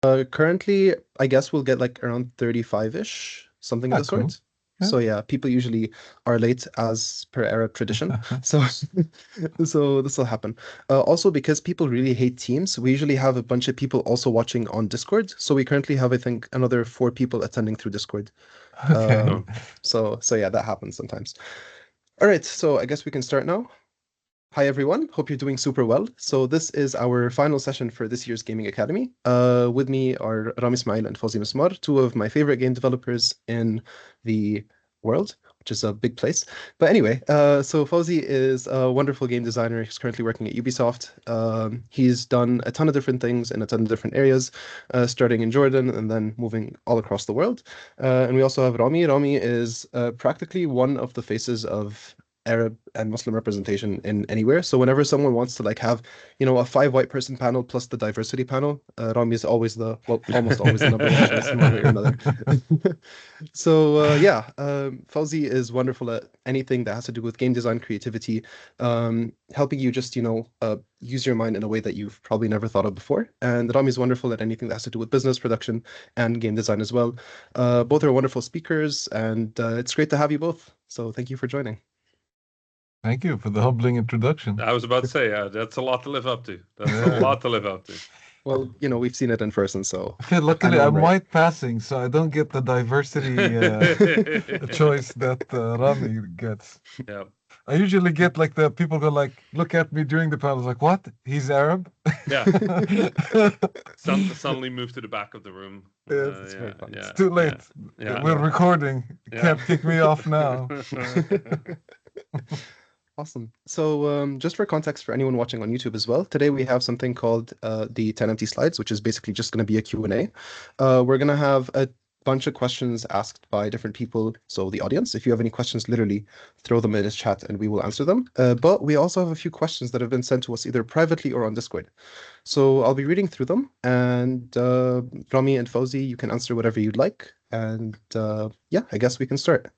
Currently, I guess we'll get like around 35-ish, something of Ah, the cool. sort. Yeah. So yeah, people usually are late as per Arab tradition. So so this will happen. Also, because people really hate Teams, we usually have a bunch of people also watching on Discord. So we currently have, I think, another 4 people attending through Discord. Okay. Um, so yeah, that happens sometimes. All right, so I guess we can start now. Hi everyone, hope you're doing super well. So this is our final session for this year's Gaming Academy. With me are Rami Ismail and Fawzi Mesmar, two of my favorite game developers in the world, which is a big place. But anyway, so Fawzi is a wonderful game designer. He's currently working at Ubisoft. He's done a ton of different things in a ton of different areas, starting in Jordan and then moving all across the world. And we also have Rami. Rami is practically one of the faces of Arab and Muslim representation in anywhere. So whenever someone wants to like have, a 5 white person panel plus the diversity panel, Rami is always well, almost always the number one choice in one way or another. So yeah, Fawzi is wonderful at anything that has to do with game design, creativity, helping you just, use your mind in a way that you've probably never thought of before. And Rami is wonderful at anything that has to do with business, production, and game design as well. Both are wonderful speakers, and it's great to have you both. So thank you for joining. Thank you for the humbling introduction. I was about to say, that's a lot to live up to. That's a Yeah. lot to live up to. Well, we've seen it in person, so Okay, I luckily know I'm I'm right. white passing, so I don't get the diversity choice that Rami gets. Yeah, I usually get like the people go like look at me during the panels like what? He's Arab? yeah. Suddenly moved to the back of the room. Yes, It's very Yeah, fun. it's yeah, too yeah, late. yeah, We're recording. You yeah. can't kick me off now. Awesome. So, just for context for anyone watching on YouTube as well, today we have something called the 10 empty slides, which is basically just going to be a Q&A. We're going to have a bunch of questions asked by different people. So the audience, if you have any questions, literally throw them in his chat and we will answer them. But we also have a few questions that have been sent to us either privately or on Discord. So I'll be reading through them, and Rami and Fauzi, you can answer whatever you'd like. And yeah, I guess we can start.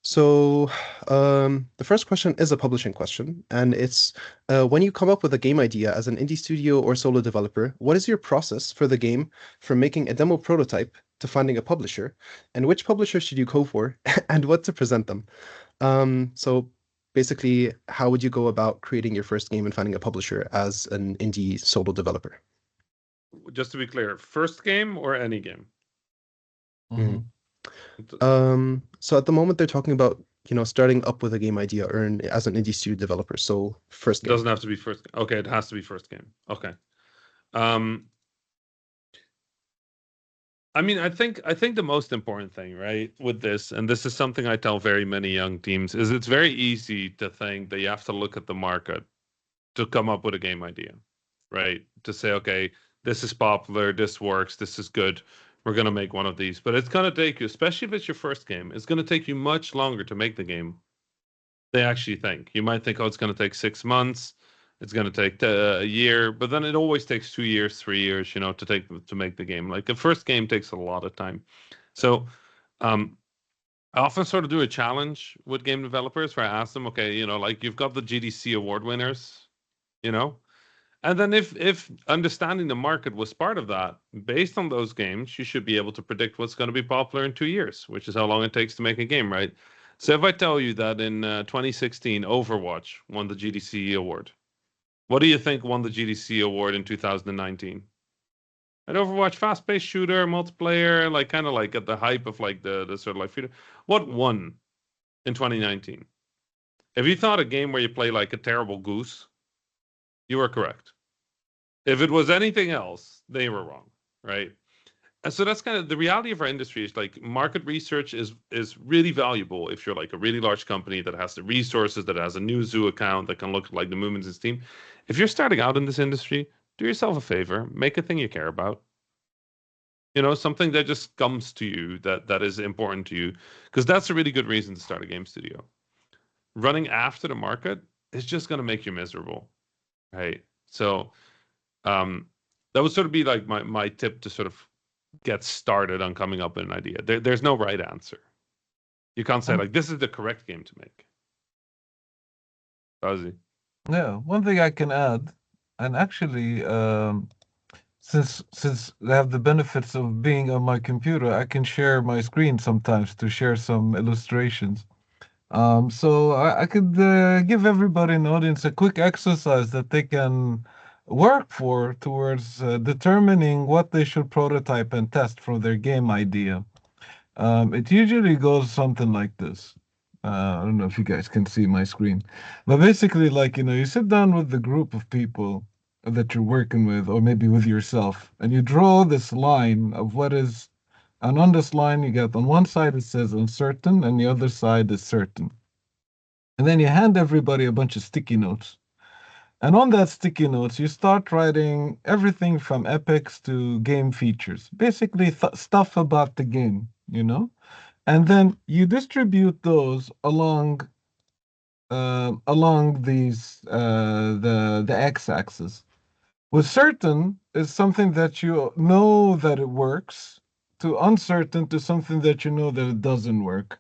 So, the first question is a publishing question, and it's when you come up with a game idea as an indie studio or solo developer, what is your process for the game from making a demo prototype to finding a publisher, and which publisher should you go for, and what to present them? So basically, how would you go about creating your first game and finding a publisher as an indie solo developer? Just to be clear, first game or any game? Mhm. So at the moment they're talking about, starting up with a game idea or as an indie studio developer. So first It game. doesn't have to be first. Okay, it has to be first game. Okay. Um, I mean, I think the most important thing, right, with this, and this is something I tell very many young teams, is it's very easy to think that you have to look at the market to come up with a game idea, right? To say, okay, this is popular, this works, this is good, we're gonna make one of these. But it's gonna take you, especially if it's your first game, it's gonna take you much longer to make the game they actually think. You might think, oh, it's gonna take 6 months, it's gonna take a year, but then it always takes 2 years, 3 years, to make the game. Like the first game takes a lot of time. So um, I often sort of do a challenge with game developers where I ask them, okay, like you've got the GDC award winners, you know, and then if understanding the market was part of that, based on those games, you should be able to predict what's going to be popular in 2 years, which is how long it takes to make a game, right? So if I tell you that in 2016, Overwatch won the GDC award, what do you think won the GDC award in 2019? An Overwatch fast-paced shooter, multiplayer, like kind of like at the hype of like the sort of like shooter. What won in 2019? If you thought a game where you play like a terrible goose, you were correct. If it was anything else, they were wrong, right? And so that's kind of the reality of our industry is like market research is really valuable if you're like a really large company that has the resources, that has a new zoo account that can look at like the movements in Steam. If you're starting out in this industry, do yourself a favor, make a thing you care about. Something that just comes to you that is important to you, because that's a really good reason to start a game studio. Running after the market is just going to make you miserable, right? So um, that would sort of be like my tip to sort of get started on coming up with an idea. There's no right answer. You can't say Um, like this is the correct game to make. Fuzzy. yeah, one thing I can add, and actually, since I have the benefits of being on my computer, I can share my screen sometimes to share some illustrations. So I could give everybody in the audience a quick exercise that they can work for towards determining what they should prototype and test for their game idea. It usually goes something like this. I don't know if you guys can see my screen, but basically, like, you sit down with the group of people that you're working with, or maybe with yourself, and you draw this line of what is, and on this line, you get on one side it says uncertain, and the other side is certain. And then you hand everybody a bunch of sticky notes. And on that sticky notes, you start writing everything from epics to game features, basically stuff about the game. And then you distribute those along the x-axis. With certain is something that you know that it works, to uncertain to something that you know that it doesn't work.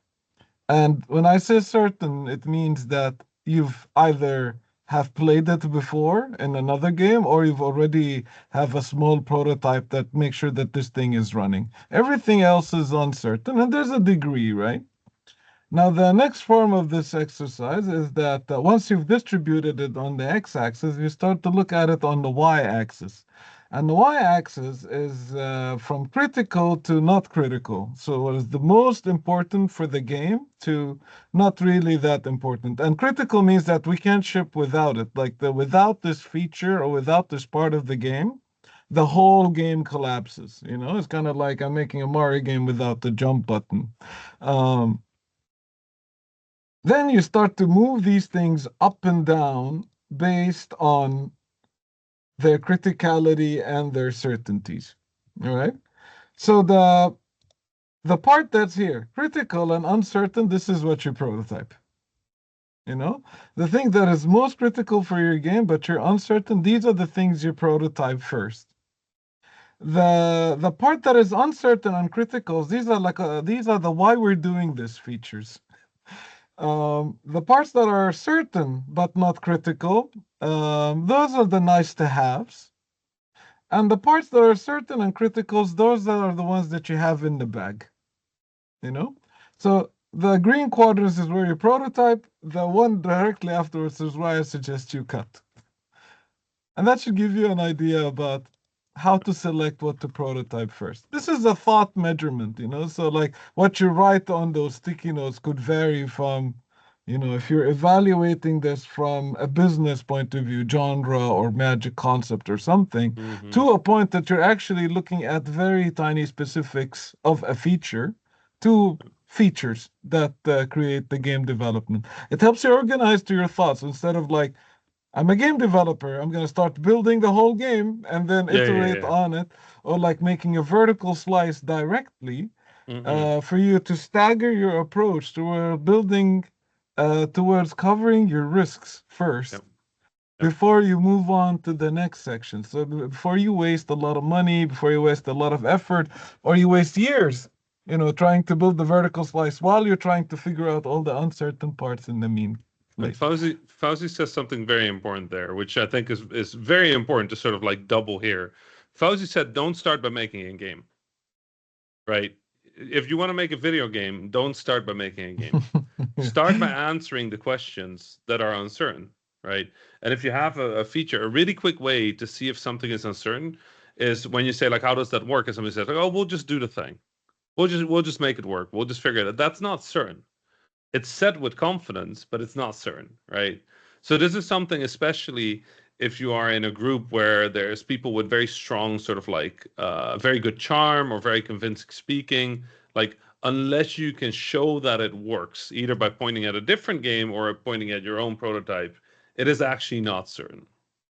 And when I say certain, it means that you've either have played it before in another game, or you've already have a small prototype that makes sure that this thing is running. Everything else is uncertain, and there's a degree, right? Now, the next form of this exercise is that once you've distributed it on the x-axis, you start to look at it on the y-axis. And the y-axis is from critical to not critical. So what is the most important for the game to not really that important. And critical means that we can't ship without it. Like without this feature or without this part of the game, the whole game collapses. It's kind of like I'm making a Mario game without the jump button. Um, then you start to move these things up and down based on their criticality and their certainties. All right. So the part that's here, critical and uncertain, this is what you prototype. The thing that is most critical for your game, but you're uncertain, these are the things you prototype first. The part that is uncertain and critical, these are the why we're doing this features. The parts that are certain but not critical, those are the nice to haves. And the parts that are certain and criticals, those are the ones that you have in the bag. So the green quadrants is where you prototype. The one directly afterwards is where I suggest you cut. And that should give you an idea about how to select what to prototype first. This is a thought measurement, so like what you write on those sticky notes could vary from, if you're evaluating this from a business point of view, genre or magic concept or something, to a point that you're actually looking at very tiny specifics of a feature, to features that create the game development. It helps you organize to your thoughts instead of like, I'm a game developer. I'm going to start building the whole game and then iterate on it, or like making a vertical slice directly for you to stagger your approach toward building, towards covering your risks first before you move on to the next section. So before you waste a lot of money, before you waste a lot of effort, or you waste years, trying to build the vertical slice while you're trying to figure out all the uncertain parts in the mean. And Fawzi says something very important there, which I think is very important to sort of like double here. Fawzi said, don't start by making a game, right? If you want to make a video game, don't start by making a game. Start by answering the questions that are uncertain, right? And if you have a feature, a really quick way to see if something is uncertain is when you say like, how does that work? And somebody says like, oh, we'll just do the thing. We'll just make it work. We'll just figure it out. That's not certain. It's said with confidence, but it's not certain, right? So this is something, especially if you are in a group where there's people with very strong sort of like very good charm or very convincing speaking, like unless you can show that it works, either by pointing at a different game or pointing at your own prototype, it is actually not certain,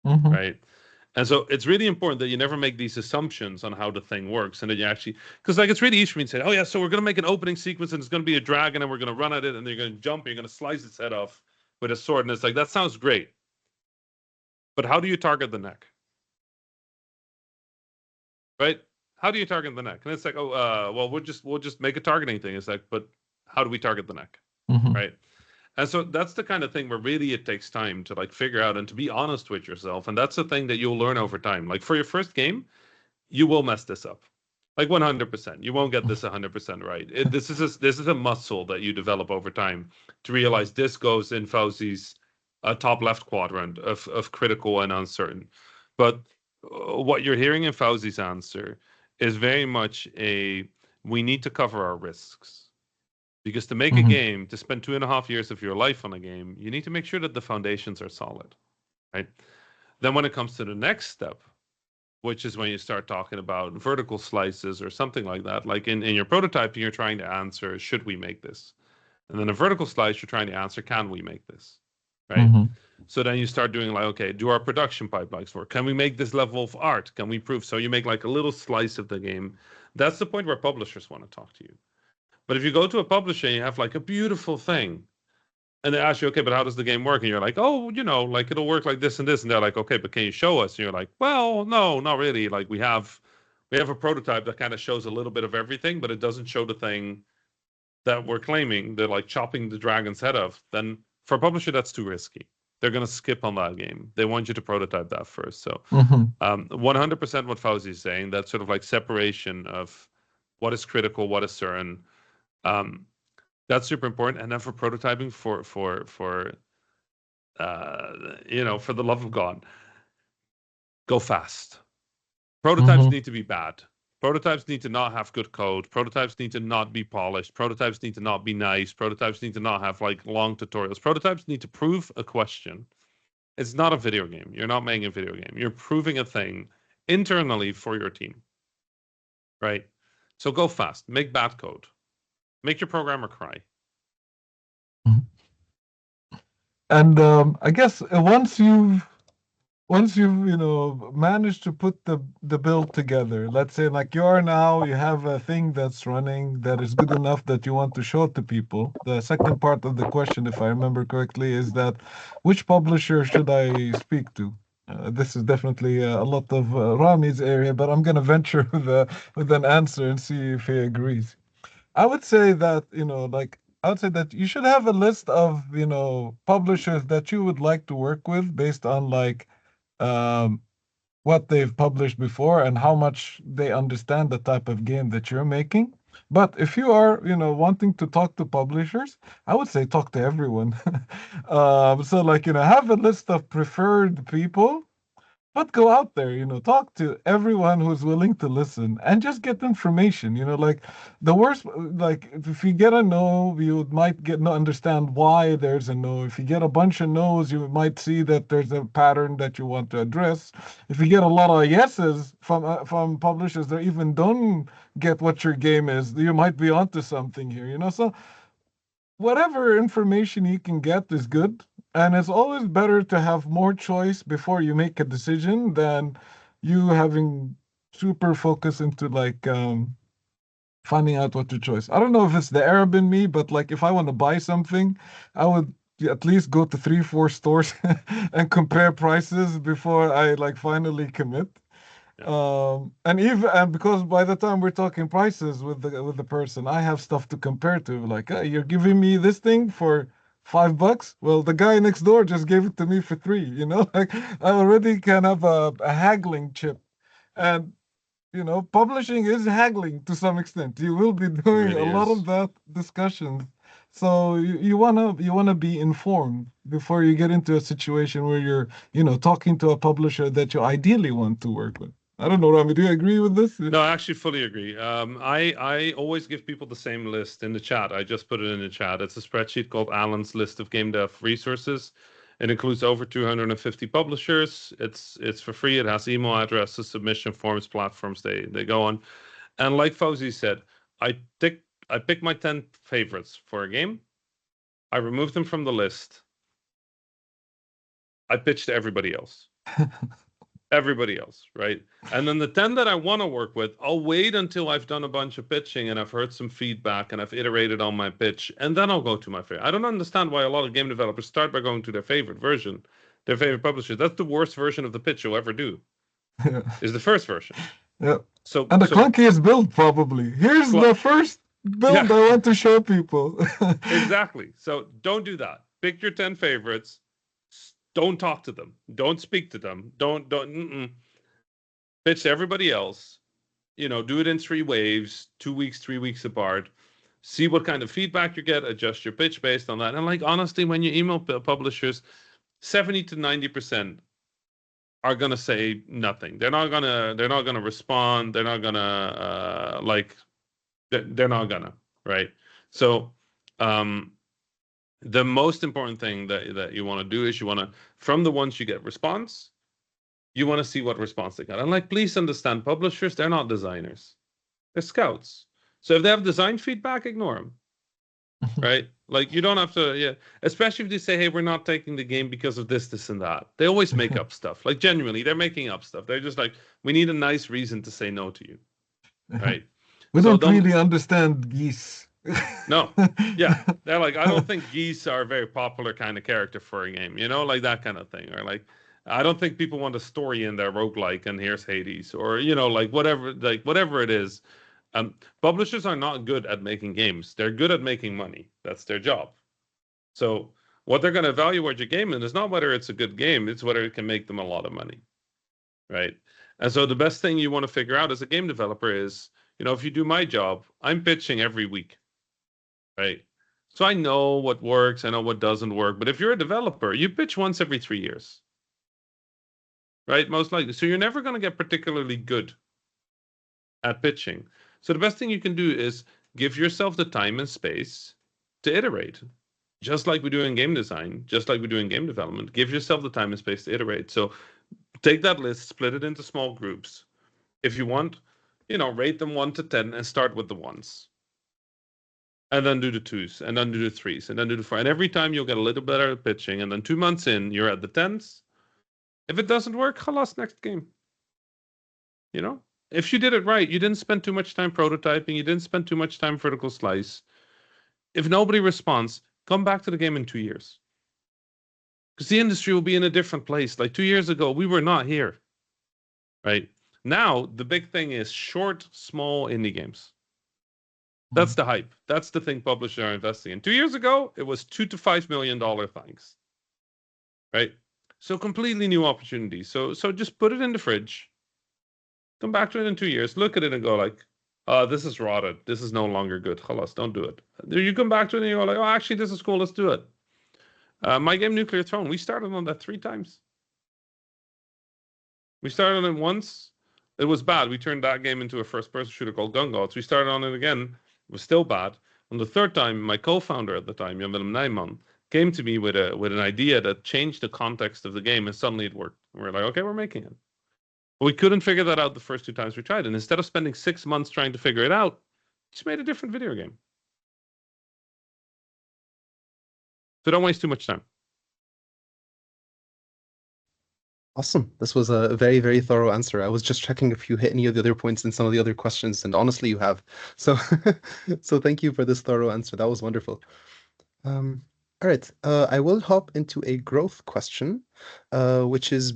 right? And so it's really important that you never make these assumptions on how the thing works, and that you actually, because like it's really easy for me to say, oh yeah, so we're going to make an opening sequence and it's going to be a dragon and we're going to run at it and you're going to jump and you're going to slice its head off with a sword. And it's like, that sounds great. But how do you target the neck? Right? How do you target the neck? And it's like, oh, well, we'll just make a targeting thing. It's like, but how do we target the neck? Right? And so that's the kind of thing where really it takes time to like figure out and to be honest with yourself. And that's the thing that you'll learn over time. Like for your first game, you will mess this up. Like 100%. You won't get this 100% right. This is a muscle that you develop over time to realize this goes in Fawzi's top left quadrant of critical and uncertain. But what you're hearing in Fawzi's answer is very much we need to cover our risks. Because to make a game, to spend 2.5 years of your life on a game, you need to make sure that the foundations are solid, right? Then when it comes to the next step, which is when you start talking about vertical slices or something like that. Like in your prototyping, you're trying to answer, should we make this? And then a vertical slice, you're trying to answer, can we make this? Right? So then you start doing like, okay, do our production pipelines work? Can we make this level of art? Can we prove? So you make like a little slice of the game. That's the point where publishers want to talk to you. But if you go to a publisher and you have like a beautiful thing, and they ask you, okay, but how does the game work? And you're like, oh, like it'll work like this and this. And they're like, okay, but can you show us? And you're like, well, no, not really. Like we have a prototype that kind of shows a little bit of everything, but it doesn't show the thing that we're claiming. They're like chopping the dragon's head off. Then for a publisher, that's too risky. They're going to skip on that game. They want you to prototype that first. So 100% what Fawzi is saying, that sort of like separation of what is critical, what is certain. That's super important. And then for prototyping, for the love of God, go fast. Prototypes need to be bad. Prototypes need to not have good code. Prototypes need to not be polished. Prototypes need to not be nice. Prototypes need to not have like long tutorials. Prototypes need to prove a question. It's not a video game. You're not making a video game. You're proving a thing internally for your team. Right? So go fast. Make bad code. Make your programmer cry. And I guess once you've managed to put the build together, let's say like you are now, you have a thing that's running that is good enough that you want to show it to people. The second part of the question, if I remember correctly, is that which publisher should I speak to? This is definitely a lot of Rami's area, but I'm gonna venture with an answer and see if he agrees. I would say that, you should have a list of, publishers that you would like to work with based on like what they've published before and how much they understand the type of game that you're making. But if you are, wanting to talk to publishers, I would say talk to everyone. So like, have a list of preferred people. But go out there, talk to everyone who's willing to listen and just get information. Like the worst, like if you get a no, you might understand why there's a no. If you get a bunch of no's, you might see that there's a pattern that you want to address. If you get a lot of yeses from publishers that even don't get what your game is, you might be onto something here. So whatever information you can get is good. And it's always better to have more choice before you make a decision than you having super focus into like finding out what your choice. I don't know if it's the Arab in me, but like if I want to buy something, I would at least go to 3-4 stores and compare prices before I like finally commit. And because by the time we're talking prices with the person, I have stuff to compare to. Like, hey, you're giving me this thing for $5. Well, the guy next door just gave it to me for $3. Like I already can have a haggling chip, and publishing is haggling to some extent. You will be doing Really a lot is. of that discussions. So you wanna be informed before you get into a situation where you're talking to a publisher that you ideally want to work with. I don't know, Rami. Do you agree with this? No, I actually fully agree. I always give people the same list in the chat. I just put it in the chat. It's a spreadsheet called Alan's list of game dev resources. It includes over 250 publishers. It's for free. It has email addresses, submission forms, platforms they go on. And like Fawzi said, I pick my 10 favorites for a game. I remove them from the list. I pitch to everybody else. Everybody else, right? And then the 10 that I want to work with, I'll wait until I've done a bunch of pitching and I've heard some feedback and I've iterated on my pitch, and then I'll go to my favorite. I don't understand why a lot of game developers start by going to their favorite version, their favorite publisher. That's the worst version of the pitch you'll ever do, is the first version. Yeah. So And the clunkiest build, probably. Here's the first build I want to show people. Exactly. So don't do that. Pick your 10 favorites. Don't talk to them. Don't speak to them. Don't. pitch to everybody else, do it in 3 waves, 2 weeks, 3 weeks apart, see what kind of feedback you get, adjust your pitch based on that. And like, honestly, when you email publishers, 70 to 90% are going to say nothing. They're not going to respond. They're not going to they're not going to, right? So, the most important thing that you want to do is you want to, from the ones you get response, you want to see what response they got. And like, please understand, publishers, they're not designers. They're scouts. So if they have design feedback, ignore them. Right? Like, you don't have to, especially if they say, hey, we're not taking the game because of this, this, and that. They always make up stuff. Like, genuinely, they're making up stuff. They're just like, we need a nice reason to say no to you. Right? We don't really understand geese. No. Yeah. They're like, I don't think geese are a very popular kind of character for a game, like that kind of thing. Or like, I don't think people want a story in their roguelike and here's Hades, or whatever it is. Publishers are not good at making games. They're good at making money. That's their job. So what they're going to evaluate your game in is not whether it's a good game, it's whether it can make them a lot of money. Right? And so the best thing you want to figure out as a game developer is, if you do my job, I'm pitching every week. Right? So I know what works, I know what doesn't work. But if you're a developer, you pitch once every 3 years. Right? Most likely. So you're never going to get particularly good at pitching. So the best thing you can do is give yourself the time and space to iterate. Just like we do in game design, just like we do in game development. Give yourself the time and space to iterate. So take that list, split it into small groups. If you want, rate them 1 to 10 and start with the 1s. And then do the 2s, and then do the 3s, and then do the 4. And every time you'll get a little better at pitching. And then 2 months in, you're at the 10s. If it doesn't work, halas, next game. If you did it right, you didn't spend too much time prototyping, you didn't spend too much time vertical slice. If nobody responds, come back to the game in 2 years. Because the industry will be in a different place. Like 2 years ago, we were not here. Right? Now, the big thing is short, small indie games. That's the hype. That's the thing publishers are investing in. 2 years ago, it was $2 to $5 million things. Right? So completely new opportunities. So just put it in the fridge. Come back to it in 2 years. Look at it and go like, this is rotted. This is no longer good. Halas, don't do it. You come back to it and you go like, oh, actually, this is cool. Let's do it. My game Nuclear Throne, we started on that 3 times. We started on it once. It was bad. We turned that game into a first-person shooter called Gun Gods. We started on it again. It was still bad. On the 3rd time, my co-founder at the time, Jan Willem Nijman, came to me with an idea that changed the context of the game, and suddenly it worked. And we're like, okay, we're making it. But we couldn't figure that out the first 2 times we tried. And instead of spending 6 months trying to figure it out, just made a different video game. So don't waste too much time. Awesome. This was a very, very thorough answer. I was just checking if you hit any of the other points in some of the other questions, and honestly, you have. So, so thank you for this thorough answer. That was wonderful. All right. I will hop into a growth question, which is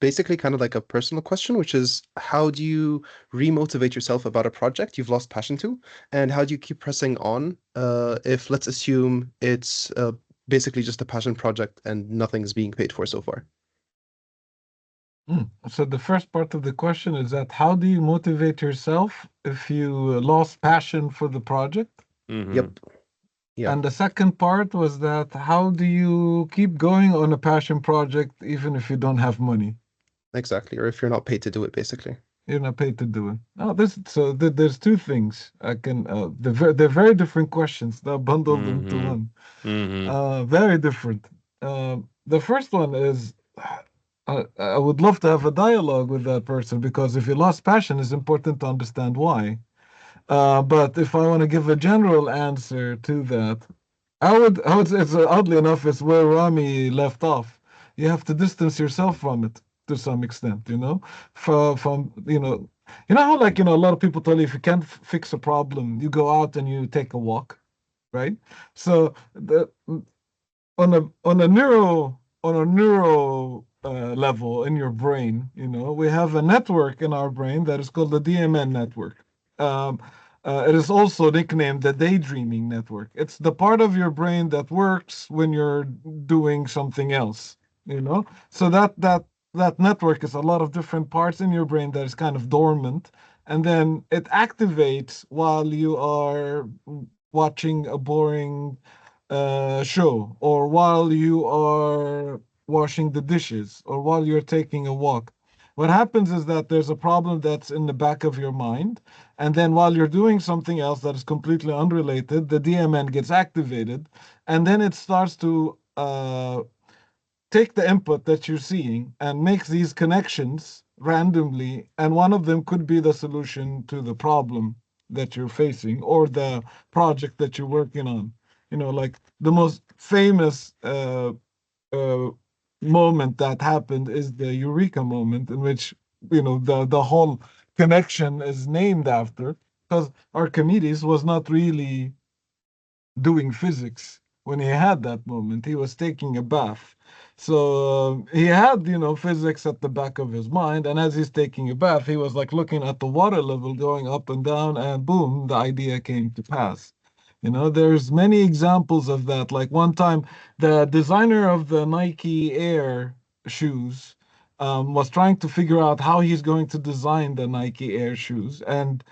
basically kind of like a personal question, which is how do you remotivate yourself about a project you've lost passion to, and how do you keep pressing on if, let's assume, it's basically just a passion project and nothing's being paid for so far? So the first part of the question is that how do you motivate yourself if you lost passion for the project? Mm-hmm. Yep. Yeah. And the second part was that how do you keep going on a passion project even if you don't have money? Exactly. Or if you're not paid to do it, basically. You're not paid to do it. Oh, there's 2 things. They're very different questions. They're bundled into one. Mm-hmm. Very different. The first one is I would love to have a dialogue with that person, because if you lost passion, it's important to understand why. But if I want to give a general answer to that, I would it's oddly enough, it's where Rami left off. You have to distance yourself from it to some extent, from how like a lot of people tell you if you can't fix a problem, you go out and you take a walk, right? So on a neuro level in your brain, we have a network in our brain that is called the DMN network. It is also nicknamed the daydreaming network. It's the part of your brain that works when you're doing something else, So that that network is a lot of different parts in your brain that is kind of dormant, and then it activates while you are watching a boring show, or while you are washing the dishes, or while you're taking a walk. What happens is that there's a problem that's in the back of your mind, and then while you're doing something else that is completely unrelated, the DMN gets activated, and then it starts to take the input that you're seeing and makes these connections randomly, and one of them could be the solution to the problem that you're facing or the project that you're working on. Like the most famous uh, moment that happened is the Eureka moment, in which the whole connection is named after, because Archimedes was not really doing physics when he had that moment. He was taking a bath. So he had, physics at the back of his mind. And as he's taking a bath, he was like looking at the water level going up and down, and boom, the idea came to pass. There's many examples of that. Like one time, the designer of the Nike Air shoes was trying to figure out how he's going to design the Nike Air shoes, and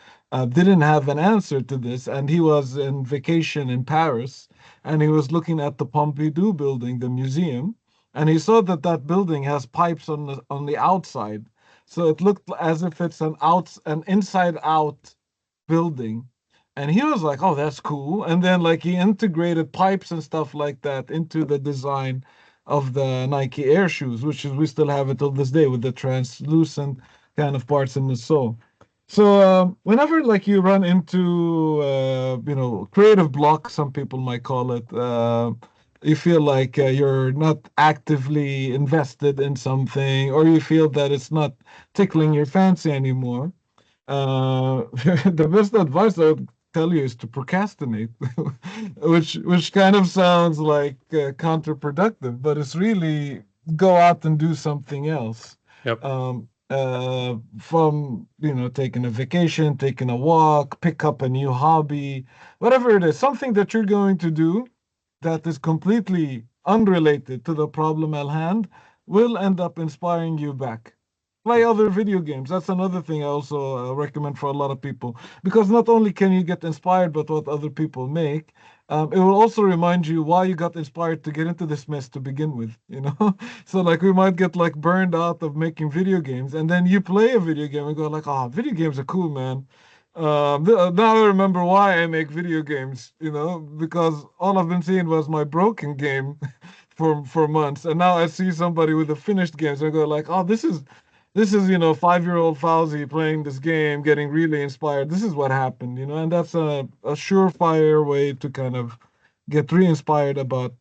didn't have an answer to this. And he was in vacation in Paris, and he was looking at the Pompidou building, the museum, and he saw that that building has pipes on the outside. So it looked as if it's an inside out building. And he was like, "Oh, that's cool." And then like he integrated pipes and stuff like that into the design of the Nike Air shoes, which is we still have it till this day with the translucent kind of parts in the sole. So whenever like you run into creative block, some people might call it, you feel like you're not actively invested in something, or you feel that it's not tickling your fancy anymore. Uh, the best advice I would tell you is to procrastinate, which kind of sounds like counterproductive, but it's really go out and do something else. Yep. From taking a vacation, taking a walk, pick up a new hobby, whatever it is, something that you're going to do that is completely unrelated to the problem at hand will end up inspiring you back. Play other video games. That's another thing I also recommend for a lot of people, because not only can you get inspired by what other people make, it will also remind you why you got inspired to get into this mess to begin with. So like we might get like burned out of making video games, and then you play a video game and go like, "Ah, video games are cool, man." Now I remember why I make video games. Because all I've been seeing was my broken game for months, and now I see somebody with a finished game, so I go like, "Oh, this is 5-year-old Fawzi playing this game, getting really inspired. This is what happened," and that's a surefire way to kind of get re-inspired about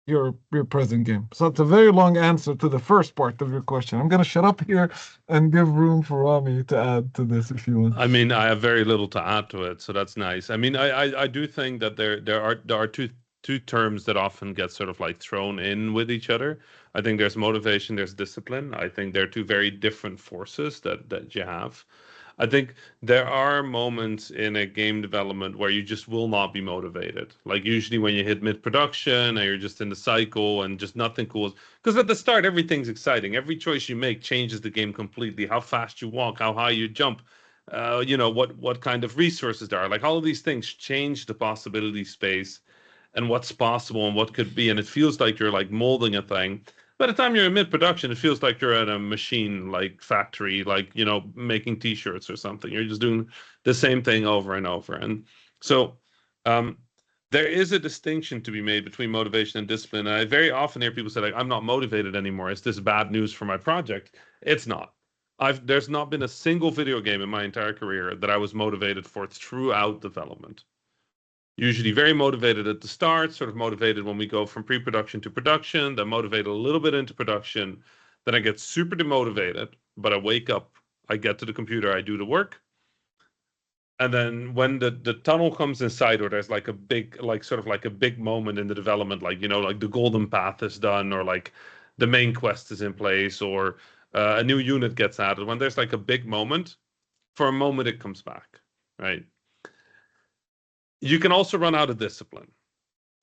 your present game. So it's a very long answer to the first part of your question. I'm gonna shut up here and give room for Rami to add to this if you want. I mean, I have very little to add to it, so that's nice. I mean, I do think that there are two terms that often get sort of like thrown in with each other. I think there's motivation, there's discipline. I think they're two very different forces that you have. I think there are moments in a game development where you just will not be motivated. Like usually when you hit mid-production and you're just in the cycle and just nothing cool. Because at the start, everything's exciting. Every choice you make changes the game completely. How fast you walk, how high you jump, what kind of resources there are. Like all of these things change the possibility space and what's possible and what could be. And it feels like you're like molding a thing. By the time you're in mid-production, it feels like you're at a machine like factory, like, making t-shirts or something. You're just doing the same thing over and over. And so um, there is a distinction to be made between motivation and discipline. And I very often hear people say, like, I'm not motivated anymore. Is this bad news for my project? It's not. There's not been a single video game in my entire career that I was motivated for throughout development. Usually very motivated at the start, sort of motivated when we go from pre-production to production, then motivated a little bit into production. Then I get super demotivated, but I wake up, I get to the computer, I do the work. And then when the tunnel comes in sight, or there's like a big, like sort of like a big moment in the development, like, like the golden path is done, or like the main quest is in place, or a new unit gets added. When there's like a big moment, for a moment it comes back, right? You can also run out of discipline,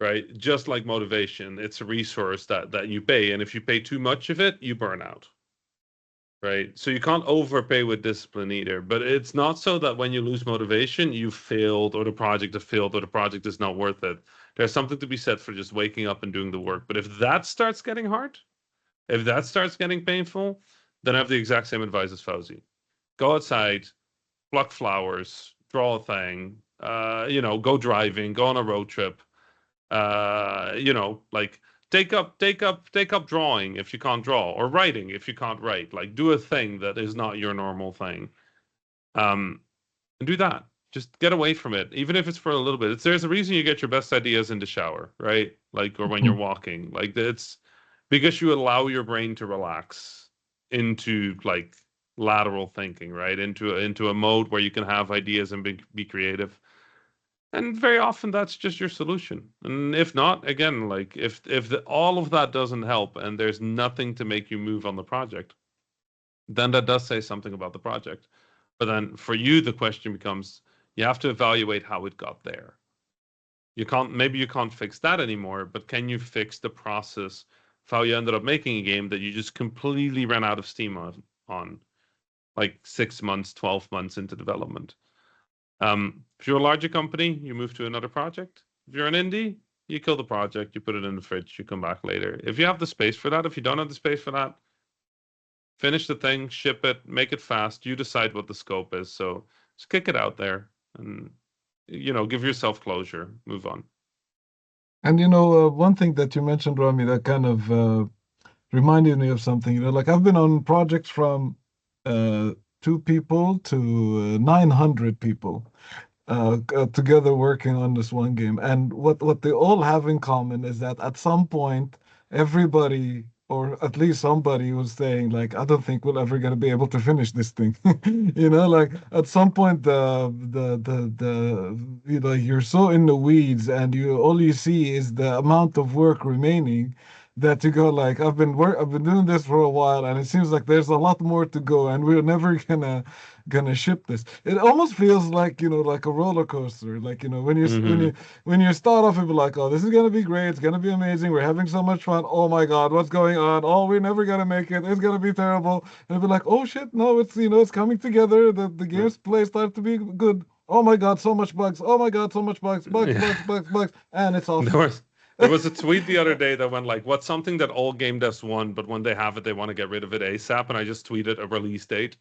right? Just like motivation, it's a resource that you pay, and if you pay too much of it, you burn out. right? So you can't overpay with discipline either. But it's not so that when you lose motivation, you failed or the project has failed or the project is not worth it. There's something to be said for just waking up and doing the work. But if that starts getting hard, if that starts getting painful, then I have the exact same advice as Fawzi. Go outside, pluck flowers, draw a thing, go driving, go on a road trip, like take up drawing if you can't draw, or writing if you can't write. Like do a thing that is not your normal thing. And do that. Just get away from it, even if it's for a little bit. There's a reason you get your best ideas in the shower, right? Like, or when you're walking. Like it's because you allow your brain to relax into like lateral thinking, right? Into a mode where you can have ideas and be creative. And very often that's just your solution. And if not, again, like if all of that doesn't help and there's nothing to make you move on the project, then that does say something about the project. But then for you, the question becomes, you have to evaluate how it got there. Maybe you can't fix that anymore, but can you fix the process of how you ended up making a game that you just completely ran out of steam on like 6 months, 12 months into development? If you're a larger company, you move to another project. If you're an indie, you kill the project, you put it in the fridge, you come back later. If you have the space for that, if you don't have the space for that, finish the thing, ship it, make it fast. You decide what the scope is. So just kick it out there and, give yourself closure, move on. And one thing that you mentioned, Rami, that kind of reminded me of something. Like I've been on projects from 2 people to 900 people together working on this one game. And what they all have in common is that at some point, everybody, or at least somebody, was saying like, I don't think we're ever going to be able to finish this thing. Like at some point, you're so in the weeds, and all you see is the amount of work remaining, that you go like, I've been doing this for a while, and it seems like there's a lot more to go, and we're never gonna ship this. It almost feels like, like a roller coaster. Like, when you start off, you'll be like, oh, this is gonna be great, it's gonna be amazing, we're having so much fun. Oh my God, what's going on? Oh, we're never gonna make it. It's gonna be terrible. And you'll be like, oh shit, no, it's coming together. The game's play start to be good. Oh my God, so much bugs. Oh my God, so much bugs, bugs, and it's off. There was a tweet the other day that went like, what's something that all game devs want, but when they have it, they want to get rid of it ASAP. And I just tweeted a release date.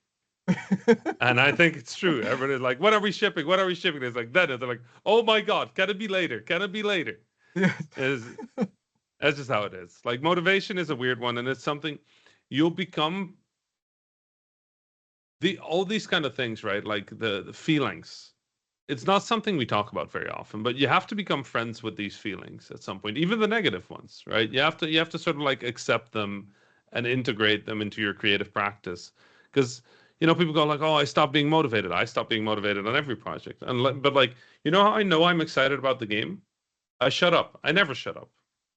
And I think it's true. Everybody's like, what are we shipping? What are we shipping? It's like that. And they're like, oh my God, can it be later? Can it be later? Yeah. That's just how it is. Like motivation is a weird one. And it's something you'll become all these kind of things, right? Like the feelings. It's not something we talk about very often, but you have to become friends with these feelings at some point, even the negative ones, right? You have to sort of like accept them and integrate them into your creative practice. Because people go like, "Oh, I stopped being motivated. I stopped being motivated on every project." But like, how I know I'm excited about the game? I shut up. I never shut up.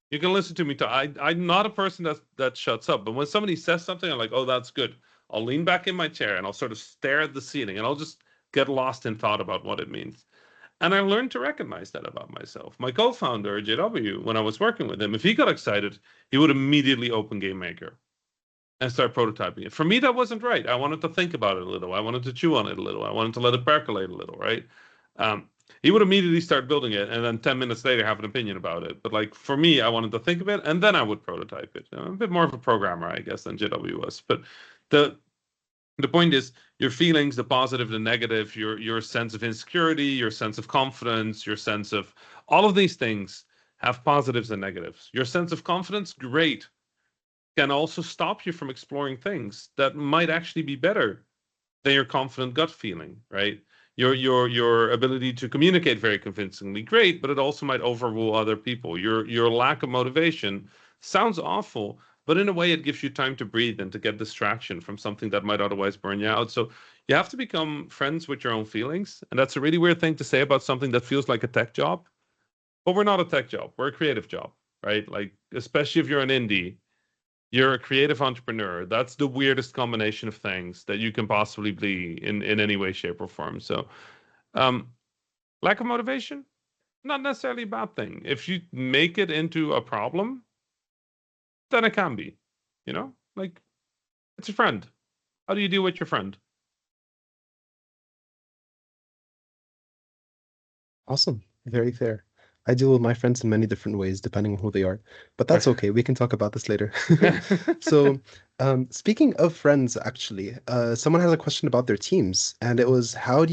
You can listen to me talk. I'm not a person that shuts up. But when somebody says something, I'm like, "Oh, that's good." I'll lean back in my chair and I'll sort of stare at the ceiling and I'll just get lost in thought about what it means. And I learned to recognize that about myself. My co-founder, JW, when I was working with him, if he got excited, he would immediately open Game Maker and start prototyping it. For me, that wasn't right. I wanted to think about it a little. I wanted to chew on it a little. I wanted to let it percolate a little, right? He would immediately start building it and then 10 minutes later have an opinion about it. But like for me, I wanted to think of it and then I would prototype it. I'm a bit more of a programmer, I guess, than JW was. But the point is your feelings, the positive, the negative, your sense of insecurity, your sense of confidence, your sense of all of these things have positives and negatives. Your sense of confidence, great, can also stop you from exploring things that might actually be better than your confident gut feeling, right? Your ability to communicate very convincingly, great, but it also might overrule other people. Your lack of motivation sounds awful, but in a way it gives you time to breathe and to get distraction from something that might otherwise burn you out. So you have to become friends with your own feelings. And that's a really weird thing to say about something that feels like a tech job. But we're not a tech job. We're a creative job, right? Like, especially if you're an indie, you're a creative entrepreneur. That's the weirdest combination of things that you can possibly be in any way, shape, or form. So lack of motivation, not necessarily a bad thing. If you make it into a problem, then it can be, like it's a friend. How do you deal with your friend? Awesome. Very fair. I deal with my friends in many different ways, depending on who they are. But that's okay. We can talk about this later. So, speaking of friends, actually, someone has a question about their teams, and it was how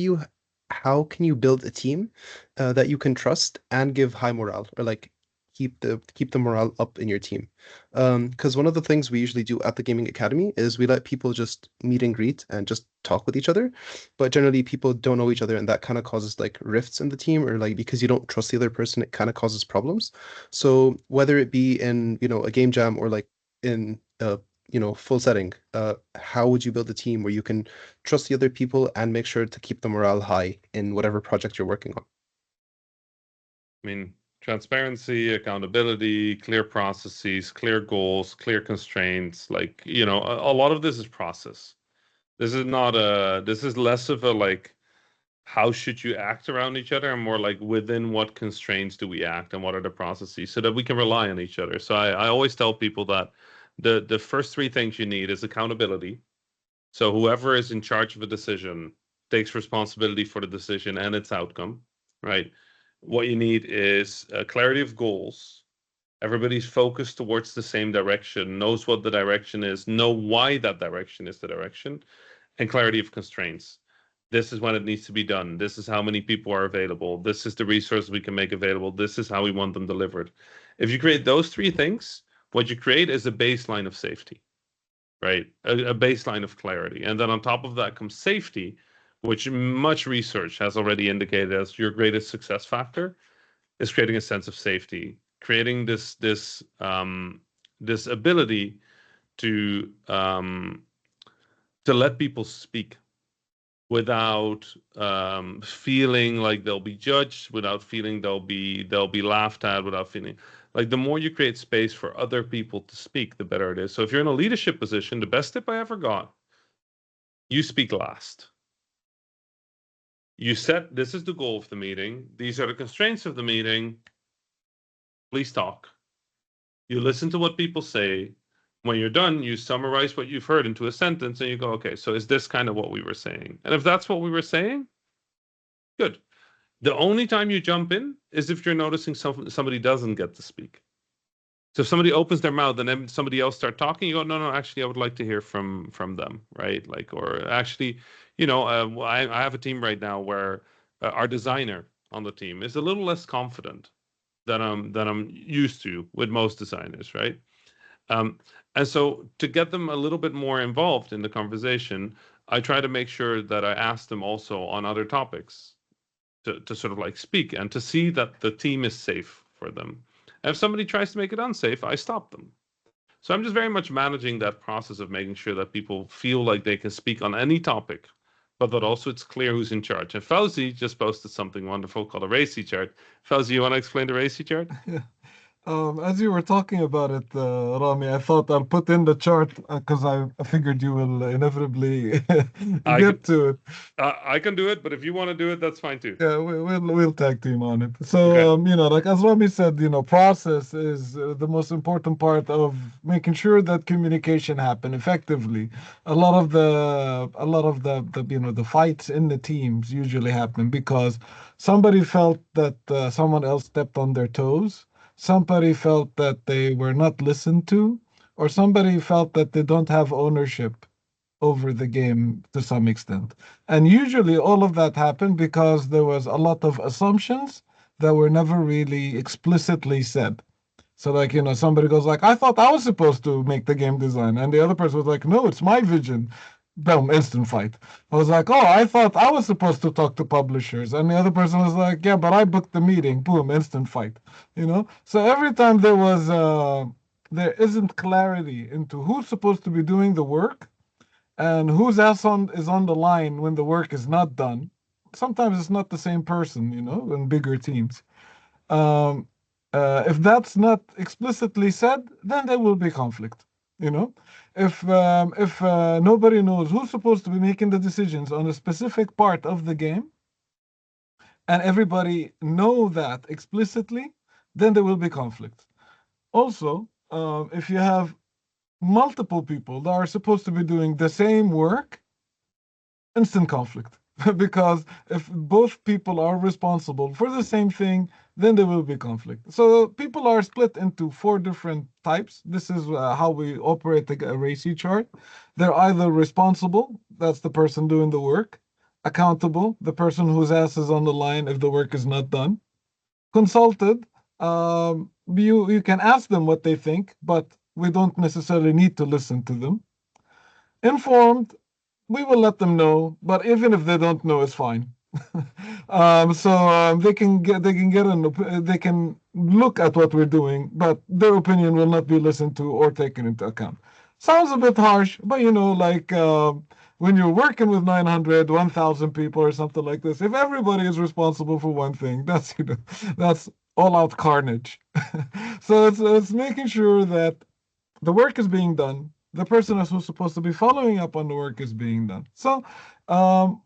can you build a team that you can trust and give high morale, or like keep the morale up in your team? Because one of the things we usually do at the gaming academy is we let people just meet and greet and just talk with each other, but generally people don't know each other, and that kind of causes like rifts in the team, or like because you don't trust the other person, it kind of causes problems. So whether it be in, a game jam or like in full setting, how would you build a team where you can trust the other people and make sure to keep the morale high in whatever project you're working on? I mean, transparency, accountability, clear processes, clear goals, clear constraints. Like, a lot of this is process. This is less of a like, how should you act around each other, and more like within what constraints do we act and what are the processes so that we can rely on each other. So I always tell people that the first three things you need is accountability. So whoever is in charge of a decision takes responsibility for the decision and its outcome, right? What you need is clarity of goals. Everybody's focused towards the same direction, knows what the direction is, know why that direction is the direction, and clarity of constraints. This is when it needs to be done. This is how many people are available. This is the resource we can make available. This is how we want them delivered. If you create those three things, what you create is a baseline of safety, right? A baseline of clarity. And then on top of that comes safety, which much research has already indicated as your greatest success factor, is creating a sense of safety, creating this ability to let people speak without feeling like they'll be judged, without feeling they'll be laughed at, without feeling like, the more you create space for other people to speak, the better it is. So if you're in a leadership position, the best tip I ever got: you speak last. You set, this is the goal of the meeting. These are the constraints of the meeting. Please talk. You listen to what people say. When you're done, you summarize what you've heard into a sentence and you go, okay, so is this kind of what we were saying? And if that's what we were saying, good. The only time you jump in is if you're noticing somebody doesn't get to speak. So if somebody opens their mouth and then somebody else start talking, you go, no, actually, I would like to hear from them, right? Like, or actually, I have a team right now where our designer on the team is a little less confident than I'm used to with most designers, right? Um, and so to get them a little bit more involved in the conversation, I try to make sure that I ask them also on other topics to sort of like speak and to see that the team is safe for them. And if somebody tries to make it unsafe, I stop them. So I'm just very much managing that process of making sure that people feel like they can speak on any topic, but that also it's clear who's in charge. And Fawzi just posted something wonderful called a RACI chart. Fawzi, you want to explain the RACI chart? Yeah. As you were talking about it, Rami, I thought I'll put in the chart because I figured you will inevitably I get can, to it. I can do it, but if you want to do it, that's fine too. Yeah, we'll tag team on it. So, Okay. like as Rami said, process is the most important part of making sure that communication happen effectively. A lot of the fights in the teams usually happen because somebody felt that someone else stepped on their toes, somebody felt that they were not listened to, or somebody felt that they don't have ownership over the game to some extent. And usually all of that happened because there was a lot of assumptions that were never really explicitly said. So like, somebody goes like, I thought I was supposed to make the game design. And the other person was like, no, it's my vision. Boom, instant fight. I was like, oh, I thought I was supposed to talk to publishers. And the other person was like, yeah, but I booked the meeting. Boom, instant fight. So every time there isn't clarity into who's supposed to be doing the work and whose ass is on the line when the work is not done. Sometimes it's not the same person, in bigger teams. Um, if that's not explicitly said, then there will be conflict. You know, if nobody knows who's supposed to be making the decisions on a specific part of the game, and everybody know that explicitly, then there will be conflict. Also, if you have multiple people that are supposed to be doing the same work, instant conflict. Because if both people are responsible for the same thing, then there will be conflict. So people are split into 4 different types. This is how we operate a RACI chart. They're either responsible, that's the person doing the work; accountable, the person whose ass is on the line if the work is not done; consulted, you can ask them what they think, but we don't necessarily need to listen to them; informed, we will let them know, but even if they don't know, it's fine. They can look at what we're doing, but their opinion will not be listened to or taken into account. Sounds a bit harsh, but like when you're working with 900, 1,000 people or something like this, if everybody is responsible for one thing, that's all out carnage. So it's making sure that the work is being done. The person who's supposed to be following up on the work is being done. So,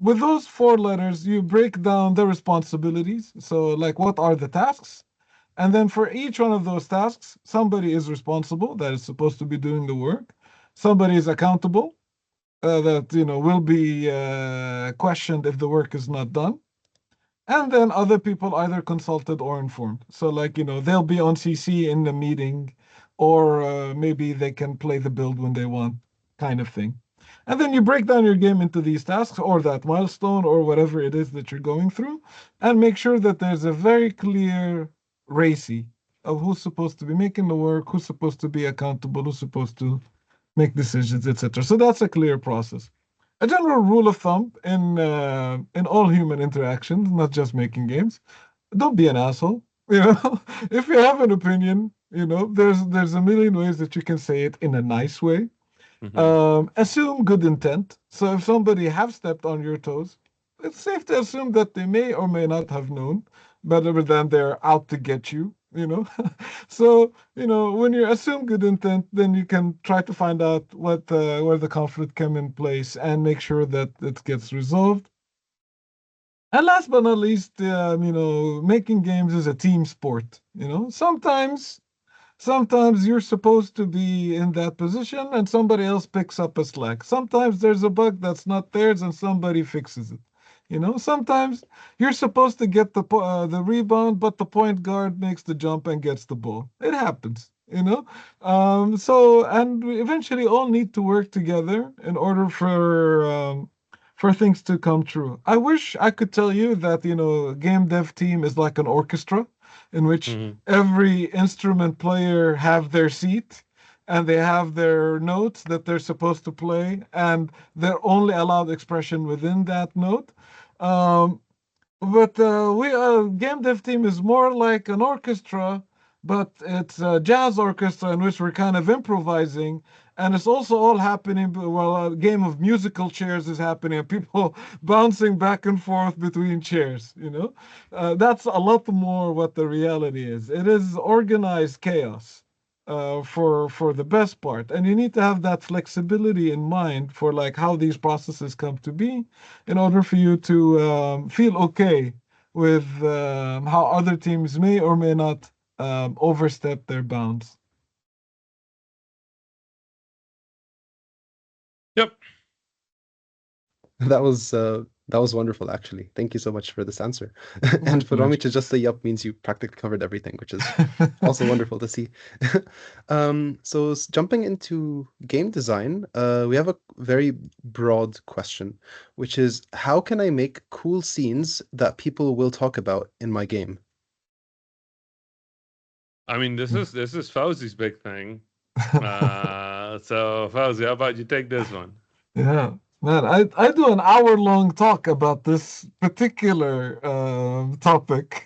with those 4 letters, you break down the responsibilities. So, like, what are the tasks? And then for each one of those tasks, somebody is responsible that is supposed to be doing the work. Somebody is accountable that will be questioned if the work is not done. And then other people either consulted or informed. So, like, they'll be on CC in the meeting, or maybe they can play the build when they want, kind of thing. And then you break down your game into these tasks or that milestone or whatever it is that you're going through, and make sure that there's a very clear RACI of who's supposed to be making the work, who's supposed to be accountable, who's supposed to make decisions, etc. So that's a clear process. A general rule of thumb in all human interactions, not just making games: don't be an asshole. If you have an opinion, there's a million ways that you can say it in a nice way. Assume good intent. So if somebody have stepped on your toes, it's safe to assume that they may or may not have known, better than they're out to get you. So when you assume good intent, then you can try to find out where the conflict came in place and make sure that it gets resolved. And last but not least, making games is a team sport. Sometimes you're supposed to be in that position and somebody else picks up a slack. Sometimes there's a bug that's not theirs and somebody fixes it. Sometimes you're supposed to get the rebound, but the point guard makes the jump and gets the ball. It happens. And we eventually all need to work together in order for things to come true. I wish I could tell you that game dev team is like an orchestra in which every instrument player have their seat and they have their notes that they're supposed to play, and they're only allowed expression within that note. Um, but we game dev team is more like an orchestra, but it's a jazz orchestra in which we're kind of improvising, and it's also all happening while a game of musical chairs is happening, and people bouncing back and forth between chairs. That's a lot more what the reality is. It is organized chaos for the best part, and you need to have that flexibility in mind for like how these processes come to be, in order for you to feel okay with how other teams may or may not overstep their bounds. Yep. That was wonderful, actually. Thank you so much for this answer. And for Rami to just say yup means you practically covered everything, which is also wonderful to see. So jumping into game design, we have a very broad question, which is how can I make cool scenes that people will talk about in my game? I mean, this is Fawzi's big thing. So Fawzi, how about you take this one? Yeah. Man, I do an hour-long talk about this particular topic.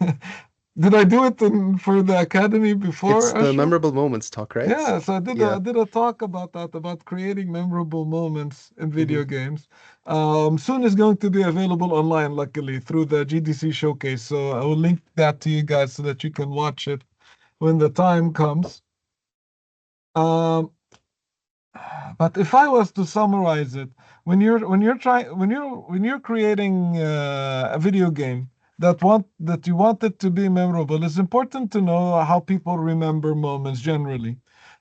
Did I do it for the academy before? It's the memorable moments talk, right? Yeah, so I did a talk about that, about creating memorable moments in video games. Soon is going to be available online, luckily, through the GDC showcase. So I will link that to you guys so that you can watch it when the time comes. But if I was to summarize it, when you're creating a video game that you want it to be memorable, it's important to know how people remember moments generally.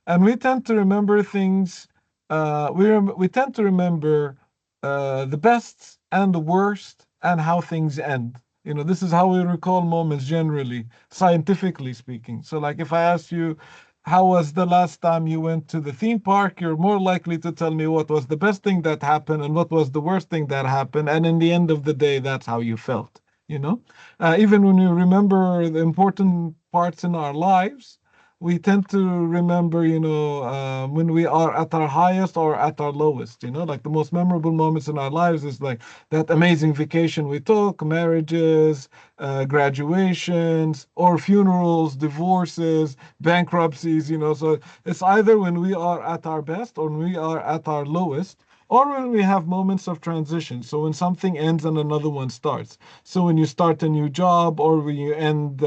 And we tend to remember things. We tend to remember the best and the worst and how things end. This is how we recall moments generally, scientifically speaking. So, like, if I ask you, how was the last time you went to the theme park? You're more likely to tell me what was the best thing that happened and what was the worst thing that happened. And in the end of the day, that's how you felt. Even when we remember the important parts in our lives, we tend to remember, when we are at our highest or at our lowest. Like the most memorable moments in our lives is like that amazing vacation we took, marriages, graduations, or funerals, divorces, bankruptcies. So it's either when we are at our best or when we are at our lowest, or when we have moments of transition. So when something ends and another one starts. So when you start a new job, or when you end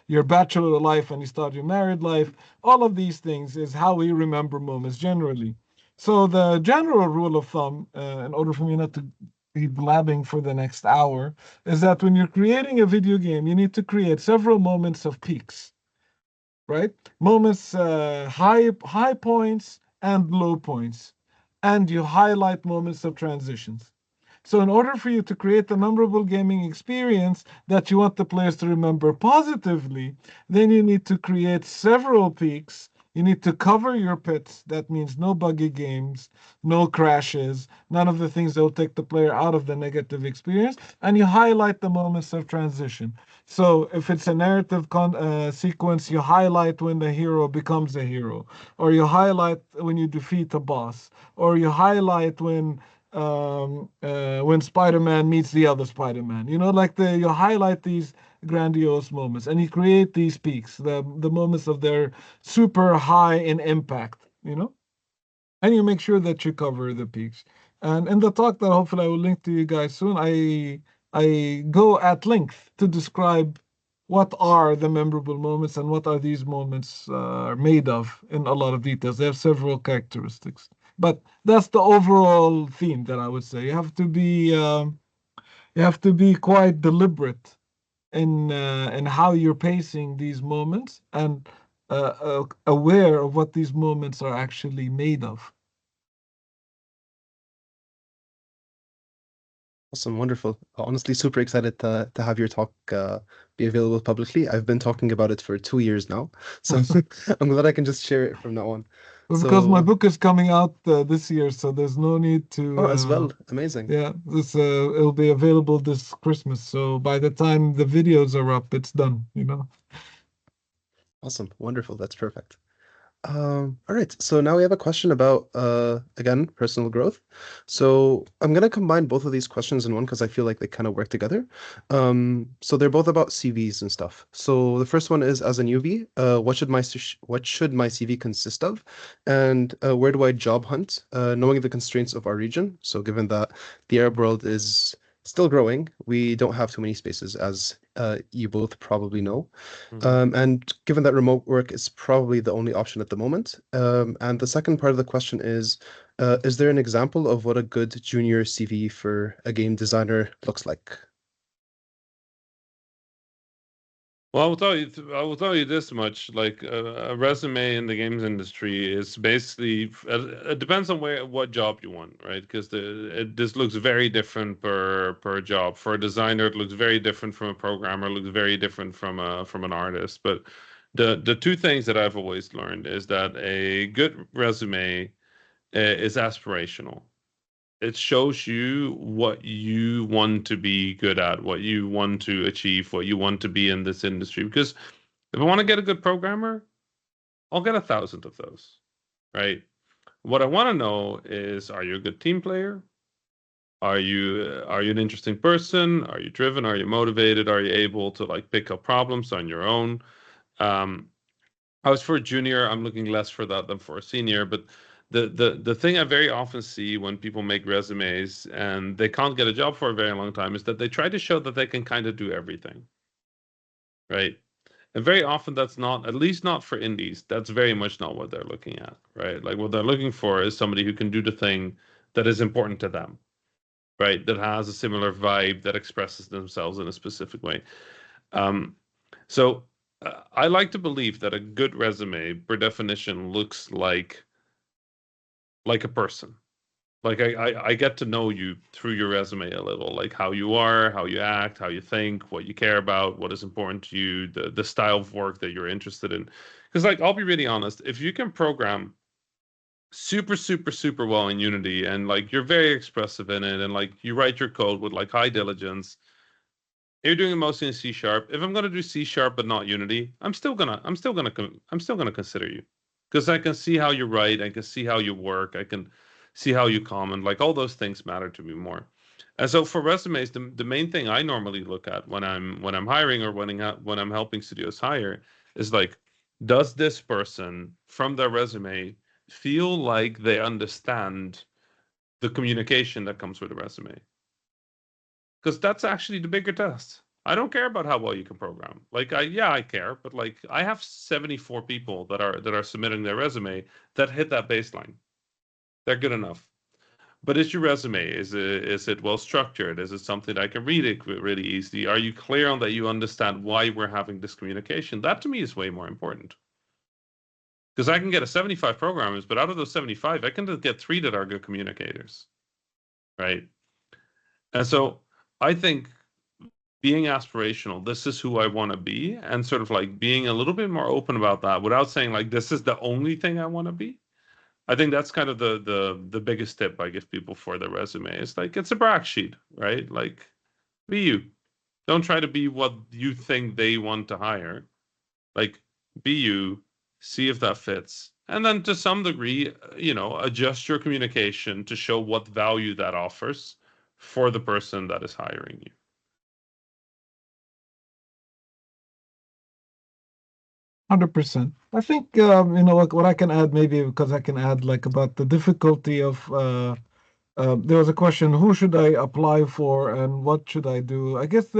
your bachelor life and you start your married life, all of these things is how we remember moments generally. So the general rule of thumb, in order for me not to be blabbing for the next hour, is that when you're creating a video game, you need to create several moments of peaks, right? Moments, high points and low points, and you highlight moments of transitions. So in order for you to create a memorable gaming experience that you want the players to remember positively, then you need to create several peaks. You need to cover your pits. That means no buggy games, no crashes, none of the things that will take the player out of the negative experience. And you highlight the moments of transition. So if it's a narrative sequence, you highlight when the hero becomes a hero, or you highlight when you defeat a boss, or you highlight when Spider-Man meets the other Spider-Man. You highlight these grandiose moments and you create these peaks, the moments of their super high in impact, and you make sure that you cover the peaks. And in the talk that hopefully I will link to you guys soon, I go at length to describe what are the memorable moments and what are these moments made of in a lot of details. They have several characteristics, but that's the overall theme that I would say. You have to be quite deliberate in how you're pacing these moments, and aware of what these moments are actually made of. Awesome, wonderful. Honestly, super excited to have your talk be available publicly. I've been talking about it for 2 years now, so I'm glad I can just share it from now on. Well, because my So, book is coming out this year, so there's no need oh, to. as well, amazing. Yeah, it'll be available this Christmas. So by the time the videos are up, it's done. Awesome, wonderful. That's perfect. All right, so now we have a question about again, personal growth. So I'm gonna combine both of these questions in one because I feel like they kind of work together. So they're both about CVs and stuff. So the first one is, as a newbie, what should my CV consist of, and where do I job hunt, knowing the constraints of our region. So given that the Arab world is still growing, we don't have too many spaces, as you both probably know. And given that remote work is probably the only option at the moment. And the second part of the question is there an example of what a good junior CV for a game designer looks like? Well, I will tell you this much. Like a resume in the games industry is basically it depends on what job you want, right? Because this looks very different per job. For a designer, it looks very different from a programmer. It looks very different from an artist. But the two things that I've always learned is that a good resume is aspirational. It shows you what you want to be good at, what you want to achieve, what you want to be in this industry. Because if I want to get a good programmer, I'll get 1,000 of those, right? What I want to know is, are you a good team player? Are you an interesting person? Are you driven? Are you motivated? Are you able to like pick up problems on your own? Um, I was for a junior. I'm looking less for that than for a senior. But the thing I very often see when people make resumes and they can't get a job for a very long time is that they try to show that they can kind of do everything, right? And very often that's not, at least not for indies, that's very much not what they're looking at, right? Like what they're looking for is somebody who can do the thing that is important to them, right? That has a similar vibe, that expresses themselves in a specific way. Um, so I like to believe that a good resume, per definition, looks like a person. Like I get to know you through your resume a little, like how you are, how you act, how you think, what you care about, what is important to you, the style of work that you're interested in. Because like I'll be really honest, if you can program super, super, super well in Unity and like you're very expressive in it and like you write your code with like high diligence, you're doing it mostly in C sharp. If I'm gonna do C sharp but not Unity, I'm still gonna consider you because I can see how you write, I can see how you work, I can see how you comment. Like all those things matter to me more. And so for resumes, the main thing I normally look at when I'm hiring or when I'm helping studios hire is like, does this person from their resume feel like they understand the communication that comes with a resume? Because that's actually the bigger test. I don't care about how well you can program. Like I care, but like I have 74 people that are submitting their resume that hit that baseline. They're good enough. But is your resume, is it well structured? Is it something that I can read it really easily? Are you clear on that you understand why we're having this communication? That to me is way more important. Because I can get a 75 programmers, but out of those 75, I can get 3 that are good communicators. Right. And so I think being aspirational, this is who I want to be, and sort of like being a little bit more open about that without saying like this is the only thing I want to be. I think that's kind of the biggest tip I give people for their resume. It's like it's a brag sheet, right? Like be you. Don't try to be what you think they want to hire. Like be you, see if that fits. And then to some degree, adjust your communication to show what value that offers for the person that is hiring you. 100%. I think what I can add, maybe because I can add like about the difficulty of there was a question, who should I apply for and what should I do? I guess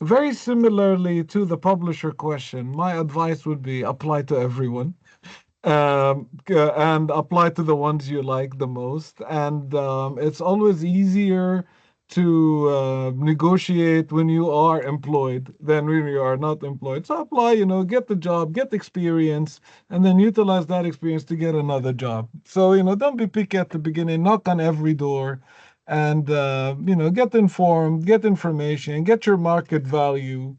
very similarly to the publisher question, my advice would be apply to everyone. And apply to the ones you like the most. And it's always easier to negotiate when you are employed than when you are not employed. So apply, get the job, get experience, and then utilize that experience to get another job. So, don't be picky at the beginning, knock on every door. And get informed, get information, get your market value,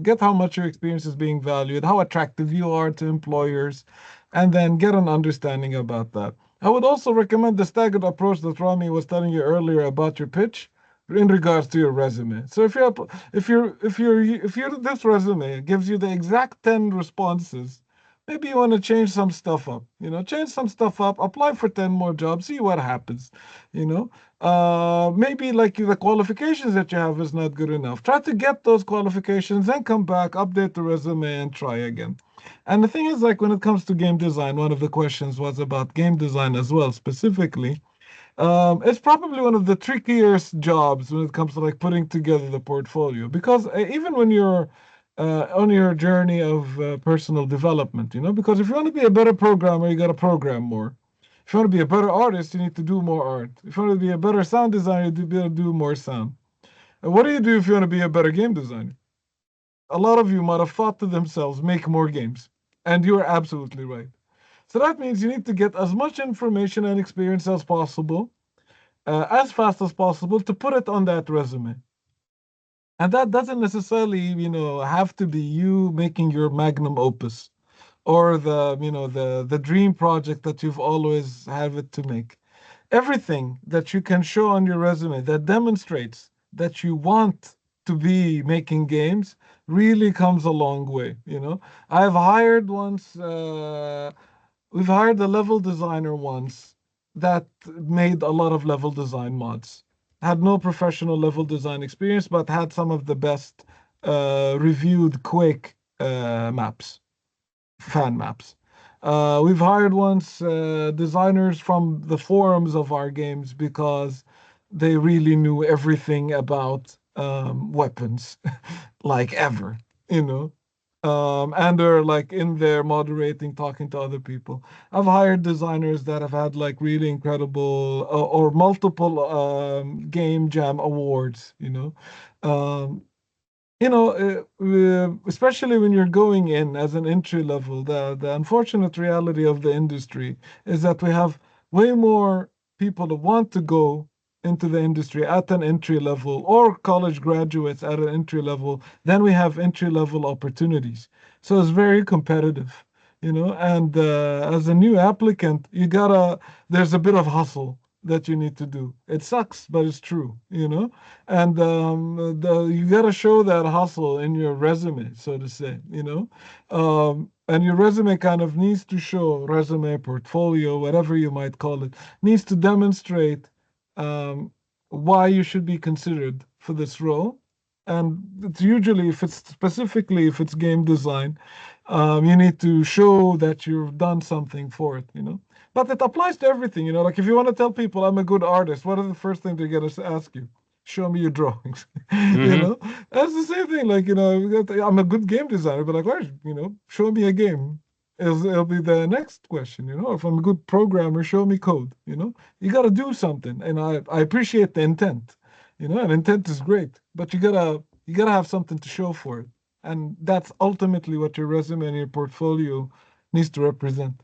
get how much your experience is being valued, how attractive you are to employers, and then get an understanding about that. I would also recommend the staggered approach that Rami was telling you earlier about your pitch in regards to your resume. So if this resume gives you the exact 10 responses, maybe you want to change some stuff up. Change some stuff up, apply for 10 more jobs, see what happens. You know, maybe like the qualifications that you have is not good enough. Try to get those qualifications, then come back, update the resume, and try again. And the thing is, like when it comes to game design, one of the questions was about game design as well, specifically. It's probably one of the trickiest jobs when it comes to like putting together the portfolio, because even when you're on your journey of personal development, because if you want to be a better programmer, you got to program more. If you want to be a better artist, you need to do more art. If you want to be a better sound designer, you need to do more sound. And what do you do if you want to be a better game designer? A lot of you might have thought to themselves, make more games. And you're absolutely right. So that means you need to get as much information and experience as possible, as fast as possible to put it on that resume. And that doesn't necessarily, have to be you making your magnum opus or the dream project that you've always have it to make. Everything that you can show on your resume that demonstrates that you want to be making games really comes a long way. I've hired once, we've hired a level designer once that made a lot of level design mods. Had no professional level design experience, but had some of the best reviewed Quake maps, fan maps. We've hired once designers from the forums of our games because they really knew everything about weapons, like ever, you know. And they're like in there moderating, talking to other people. I've hired designers that have had like really incredible or multiple game jam awards, Um, Especially when you're going in as an entry level, the unfortunate reality of the industry is that we have way more people that want to go into the industry at an entry level or college graduates at an entry level than we have entry level opportunities. So it's very competitive, and as a new applicant, there's a bit of hustle that you need to do. It sucks, but it's true. And you got to show that hustle in your resume, so to say. And your resume kind of needs to show, resume, portfolio, whatever you might call it, needs to demonstrate um, why you should be considered for this role. And it's usually, if it's game design, you need to show that you've done something for it. But it applies to everything. Like if you want to tell people I'm a good artist, what are the first thing they're gonna ask you? Show me your drawings. you Mm-hmm. know, that's the same thing. Like I'm a good game designer, but like, where? Show me a game. It'll be the next question. If I'm a good programmer, show me code. You got to do something, and I appreciate the intent. And intent is great, but you gotta have something to show for it, and that's ultimately what your resume and your portfolio needs to represent.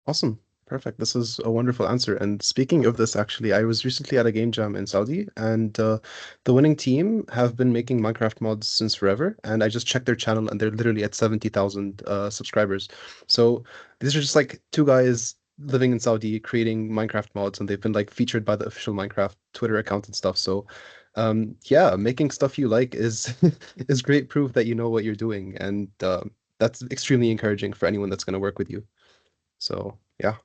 Awesome. Perfect. This is a wonderful answer. And speaking of this, actually, I was recently at a game jam in Saudi, and the winning team have been making Minecraft mods since forever. And I just checked their channel, and they're literally at 70,000 subscribers. So these are just like two guys living in Saudi creating Minecraft mods, and they've been like featured by the official Minecraft Twitter account and stuff. So, yeah, making stuff you like is is great proof that you know what you're doing, and that's extremely encouraging for anyone that's going to work with you. So, yeah.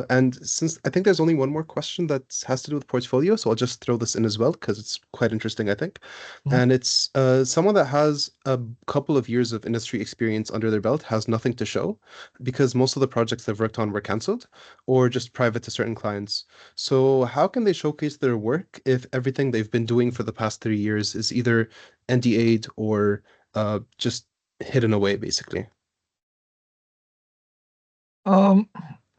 And since I think there's only one more question that has to do with portfolio, so I'll just throw this in as well because it's quite interesting, I think. Mhm. And it's someone that has a couple of years of industry experience under their belt has nothing to show because most of the projects they've worked on were canceled or just private to certain clients. So how can they showcase their work if everything they've been doing for the past 3 years is either NDA'd or just hidden away, basically? Um,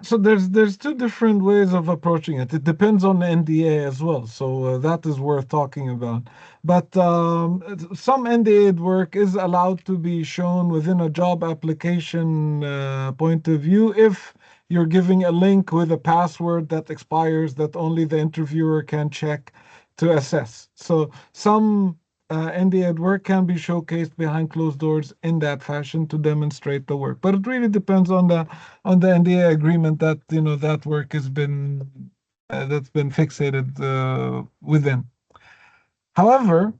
so there's two different ways of approaching it. It depends on the NDA as well, so that is worth talking about. But some NDA work is allowed to be shown within a job application point of view if you're giving a link with a password that expires that only the interviewer can check to assess. So some NDA work can be showcased behind closed doors in that fashion to demonstrate the work. But it really depends on the NDA agreement that that work has been that's been fixated within. However,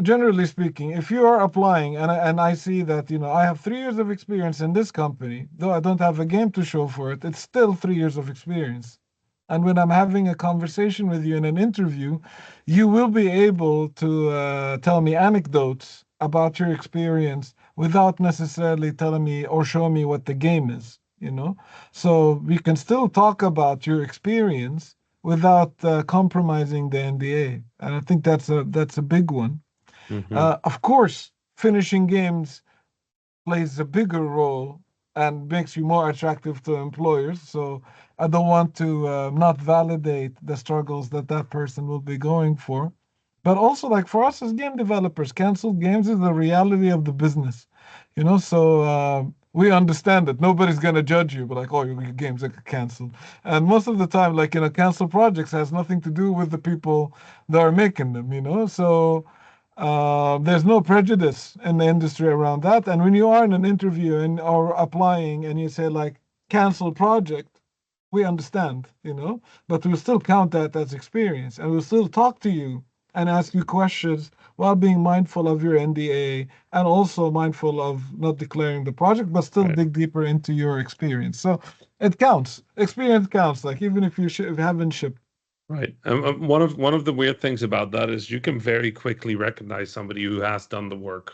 generally speaking, if you are applying and I see that I have 3 years of experience in this company, though I don't have a game to show for it, it's still 3 years of experience. And when I'm having a conversation with you in an interview, you will be able to tell me anecdotes about your experience without necessarily telling me or showing me what the game is. So we can still talk about your experience without compromising the NDA. And I think that's a big one. Mm-hmm. Of course, finishing games plays a bigger role and makes you more attractive to employers. So I don't want to not validate the struggles that that person will be going for. But also, like for us as game developers, canceled games is the reality of the business. So we understand that nobody's gonna judge you, but like, oh, your games are canceled. And most of the time, like canceled projects has nothing to do with the people that are making them. So there's no prejudice in the industry around that. And when you are in an interview and or applying and you say like cancel project, we understand, but we'll still count that as experience and we'll still talk to you and ask you questions while being mindful of your NDA and also mindful of not declaring the project, but still Right. dig deeper into your experience. So it counts. Experience counts. Like even if you haven't shipped. Right. One of the weird things about that is you can very quickly recognize somebody who has done the work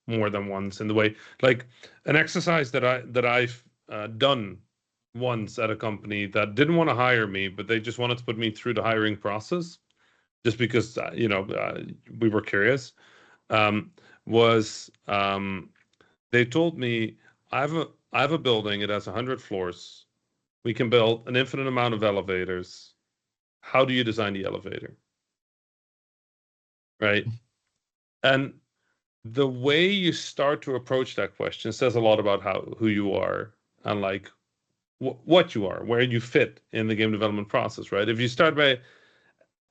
more than once in the way like an exercise that I've done once at a company that didn't want to hire me, but they just wanted to put me through the hiring process just because we were curious. Um, was they told me I have a building. It has 100 floors. We can build an infinite amount of elevators. How do you design the elevator? right? And the way you start to approach that question says a lot about who you are and like what you are, where you fit in the game development process, right? If you start by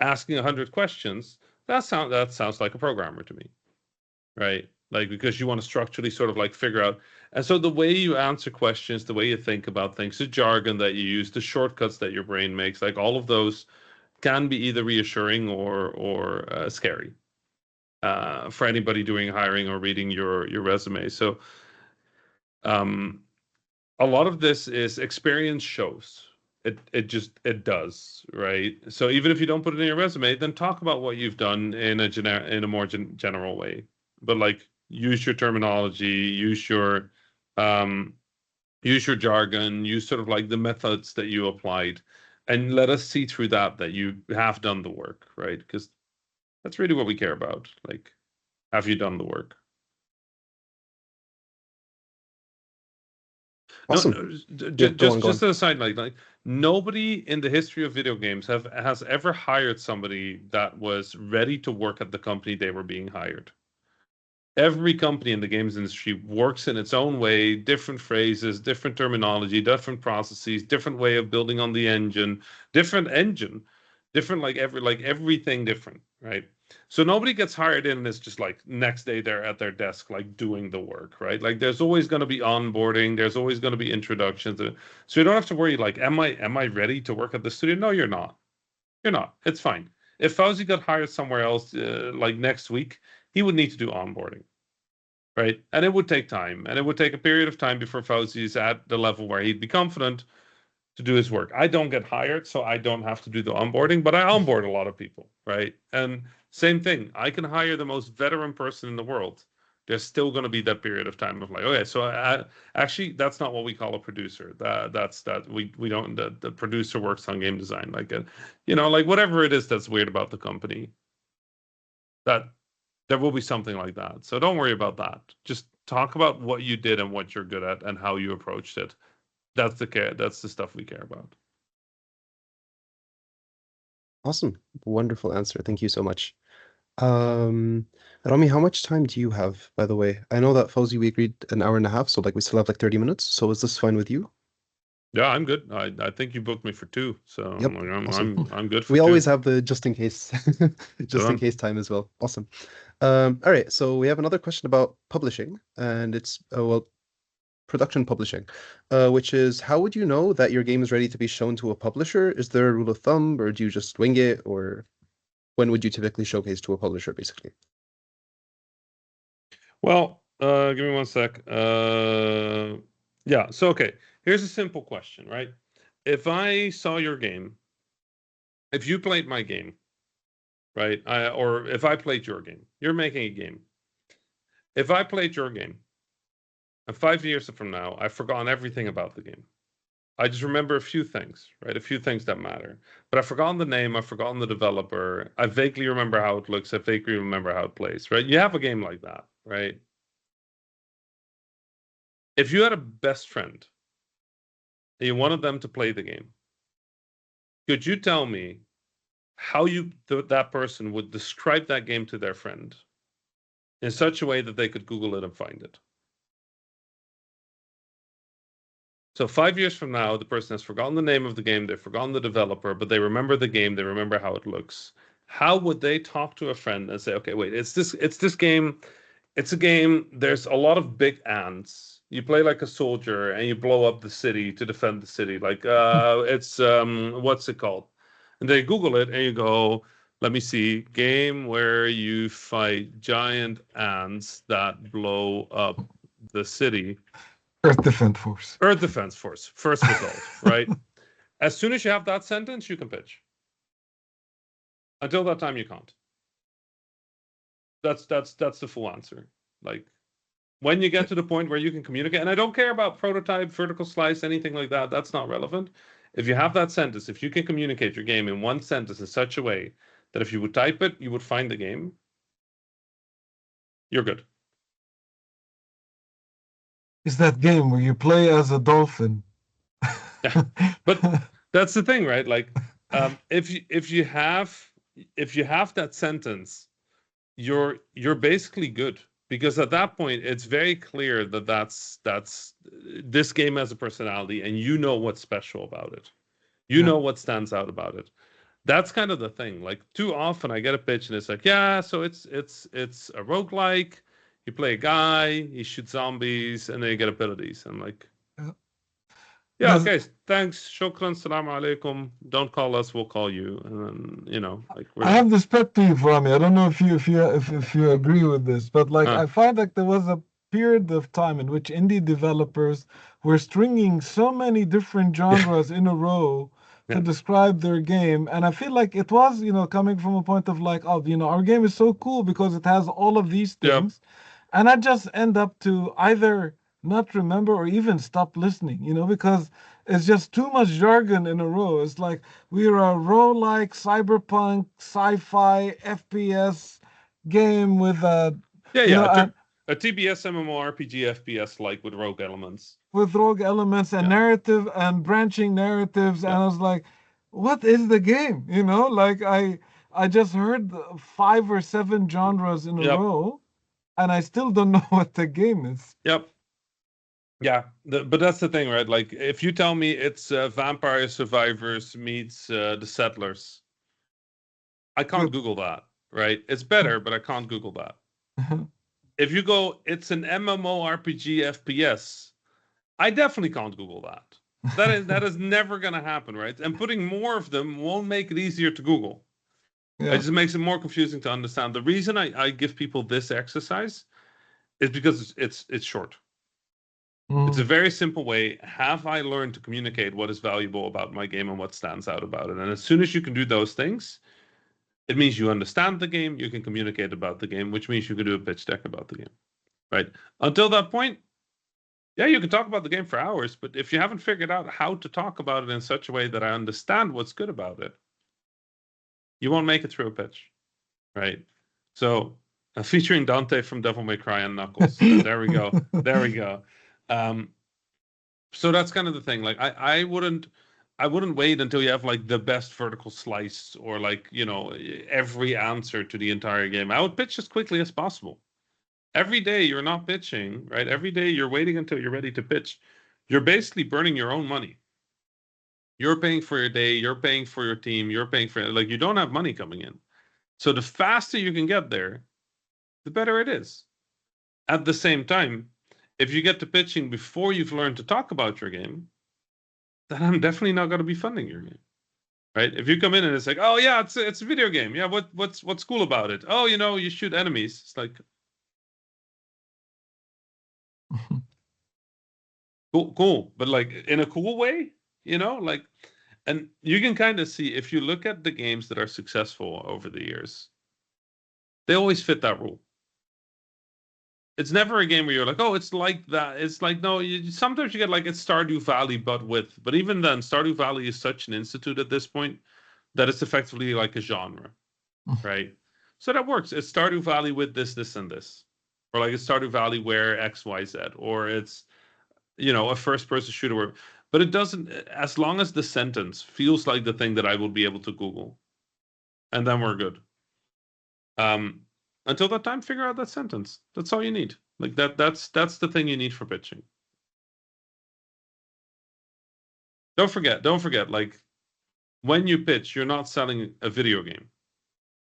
asking 100 questions, that sounds like a programmer to me, right? Like, because you want to structurally sort of like figure out. And so the way you answer questions, the way you think about things, the jargon that you use, the shortcuts that your brain makes, like all of those can be either reassuring or scary for anybody doing hiring or reading your resume. So a lot of this is experience shows. It does, right? So even if you don't put it in your resume, then talk about what you've done in a more general way. But like use your terminology, um use your jargon, use sort of like the methods that you applied, and let us see through that you have done the work, right? Because that's really what we care about. Like, have you done the work? Awesome. No, Yeah, go on. just as a side, like nobody in the history of video games has ever hired somebody that was ready to work at the company they were being hired. Every company in the games industry works in its own way, different phrases, different terminology, different processes, different way of building on the engine, different like everything different, right? So nobody gets hired in and it's just like next day they're at their desk like doing the work, right? Like there's always going to be onboarding, there's always going to be introductions. So you don't have to worry like am I ready to work at the studio? No, you're not. You're not. It's fine. If Fawzi got hired somewhere else like next week, he would need to do onboarding, right? And it would take time, and it would take a period of time before Fawzi is at the level where he'd be confident to do his work. I don't get hired, so I don't have to do the onboarding, but I onboard a lot of people, right? And same thing, I can hire the most veteran person in the world. There's still going to be that period of time of like, okay, so actually, that's not what we call a producer. We don't. The producer works on game design, like like whatever it is that's weird about the company. That there will be something like that. So don't worry about that. Just talk about what you did and what you're good at and how you approached it. That's the stuff we care about. Awesome. Wonderful answer. Thank you so much. Rami, how much time do you have, by the way? I know that Fawzi, we agreed an hour and a half, so like we still have like 30 minutes. So is this fine with you? Yeah, I'm good. I think you booked me for 2, so Yep. I'm Awesome. I'm good for We 2. always have the just in case just in Done. case time as well. Awesome. All right, so we have another question about publishing, and it's well, production publishing, which is how would you know that your game is ready to be shown to a publisher? Is there a rule of thumb, or do you just wing it, or when would you typically showcase to a publisher, basically? Well, give me one sec. Yeah. So okay, here's a simple question, right? If I saw your game, if you played my game, right? Or if I played your game, you're making a game. If I played your game, and 5 years from now, I've forgotten everything about the game. I just remember a few things, right? A few things that matter. But I've forgotten the name, I've forgotten the developer. I vaguely remember how it looks, I vaguely remember how it plays, right? You have a game like that, right? If you had a best friend and you wanted them to play the game, could you tell me how that person would describe that game to their friend in such a way that they could Google it and find it? So 5 years from now, the person has forgotten the name of the game, they've forgotten the developer, but they remember the game, they remember how it looks. How would they talk to a friend and say, okay, wait, it's this game, it's a game, there's a lot of big ants. You play like a soldier and you blow up the city to defend the city. Like it's what's it called? And they Google it and you go, let me see, game where you fight giant ants that blow up the city. Earth Defense Force. Earth Defense Force, first result, right? As soon as you have that sentence, you can pitch. Until that time, you can't. That's the full answer. Like when you get to the point where you can communicate, and I don't care about prototype, vertical slice, anything like that. That's not relevant. If you have that sentence, if you can communicate your game in one sentence in such a way that if you would type it, you would find the game, you're good. Is that game where you play as a dolphin? Yeah, but that's the thing, right? Like, if you have that sentence you're basically good, because at that point it's very clear that that's this game has a personality, and you know what's special about it. You know what stands out about it. That's kind of the thing. Like, too often I get a pitch and it's like, yeah, so it's a roguelike. You play a guy, he shoots zombies, and then you get abilities. I'm like, yeah, There's- okay, thanks, shukran, salam alaikum. Don't call us, we'll call you. And then, like, we're I done. have this pet peeve, Rami. I don't know if you agree with this, but like Huh. I find like there was a period of time in which indie developers were stringing so many different genres in a row to Yeah. describe their game, and I feel like it was, coming from a point of like, oh, our game is so cool because it has all of these Yep. things, and I just end up to either not remember or even stop listening, because it's just too much jargon in a row. It's like we're a roguelike, cyberpunk, sci-fi, FPS game with Yeah, you yeah. know, a, A TBS MMORPG FPS, like, with rogue elements. with rogue elements and Yeah. narrative and branching narratives. And Yeah. I was like, what is the game? Like I just heard 5 or 7 genres in a Yep. row, and I still don't know what the game is. Yep. Yeah, but that's the thing, right? Like, if you tell me it's Vampire Survivors meets The Settlers, I can't Google that, right? It's better, but I can't Google that. If you go, it's an MMORPG FPS, I definitely can't Google that. That is never going to happen, right? And putting more of them won't make it easier to Google. Yeah. It just makes it more confusing to understand. The reason I give people this exercise is because it's short. It's a very simple way. Have I learned to communicate what is valuable about my game and what stands out about it? And as soon as you can do those things, it means you understand the game, you can communicate about the game, which means you can do a pitch deck about the game, right? Until that point, yeah, you can talk about the game for hours, but if you haven't figured out how to talk about it in such a way that I understand what's good about it, you won't make it through a pitch, right? So, featuring Dante from Devil May Cry and Knuckles. There we go. There we go. So that's kind of the thing. Like, I wouldn't wait until you have like the best vertical slice or like, every answer to the entire game. I would pitch as quickly as possible. Every day you're not pitching, right? Every day you're waiting until you're ready to pitch. You're basically burning your own money. You're paying for your day, you're paying for your team, you're paying for, like, you don't have money coming in. So the faster you can get there, the better it is. At the same time, if you get to pitching before you've learned to talk about your game, then I'm definitely not going to be funding your game, right? If you come in and it's like, oh yeah, it's a video game. Yeah, what's cool about it? Oh, you shoot enemies. It's like, cool, but like in a cool way, like, and you can kind of see if you look at the games that are successful over the years, they always fit that rule. It's never a game where you're like, oh, it's like that. It's like, no, sometimes you get like it's Stardew Valley, but even then, Stardew Valley is such an institute at this point that it's effectively like a genre, right? So that works. It's Stardew Valley with this, this, and this. Or like it's Stardew Valley where X, Y, Z. Or it's, a first-person shooter. But it doesn't, as long as the sentence feels like the thing that I will be able to Google, and then we're good. Until that time, figure out that sentence. That's all you need. Like that's the thing you need for pitching. Don't forget, like, when you pitch, you're not selling a video game.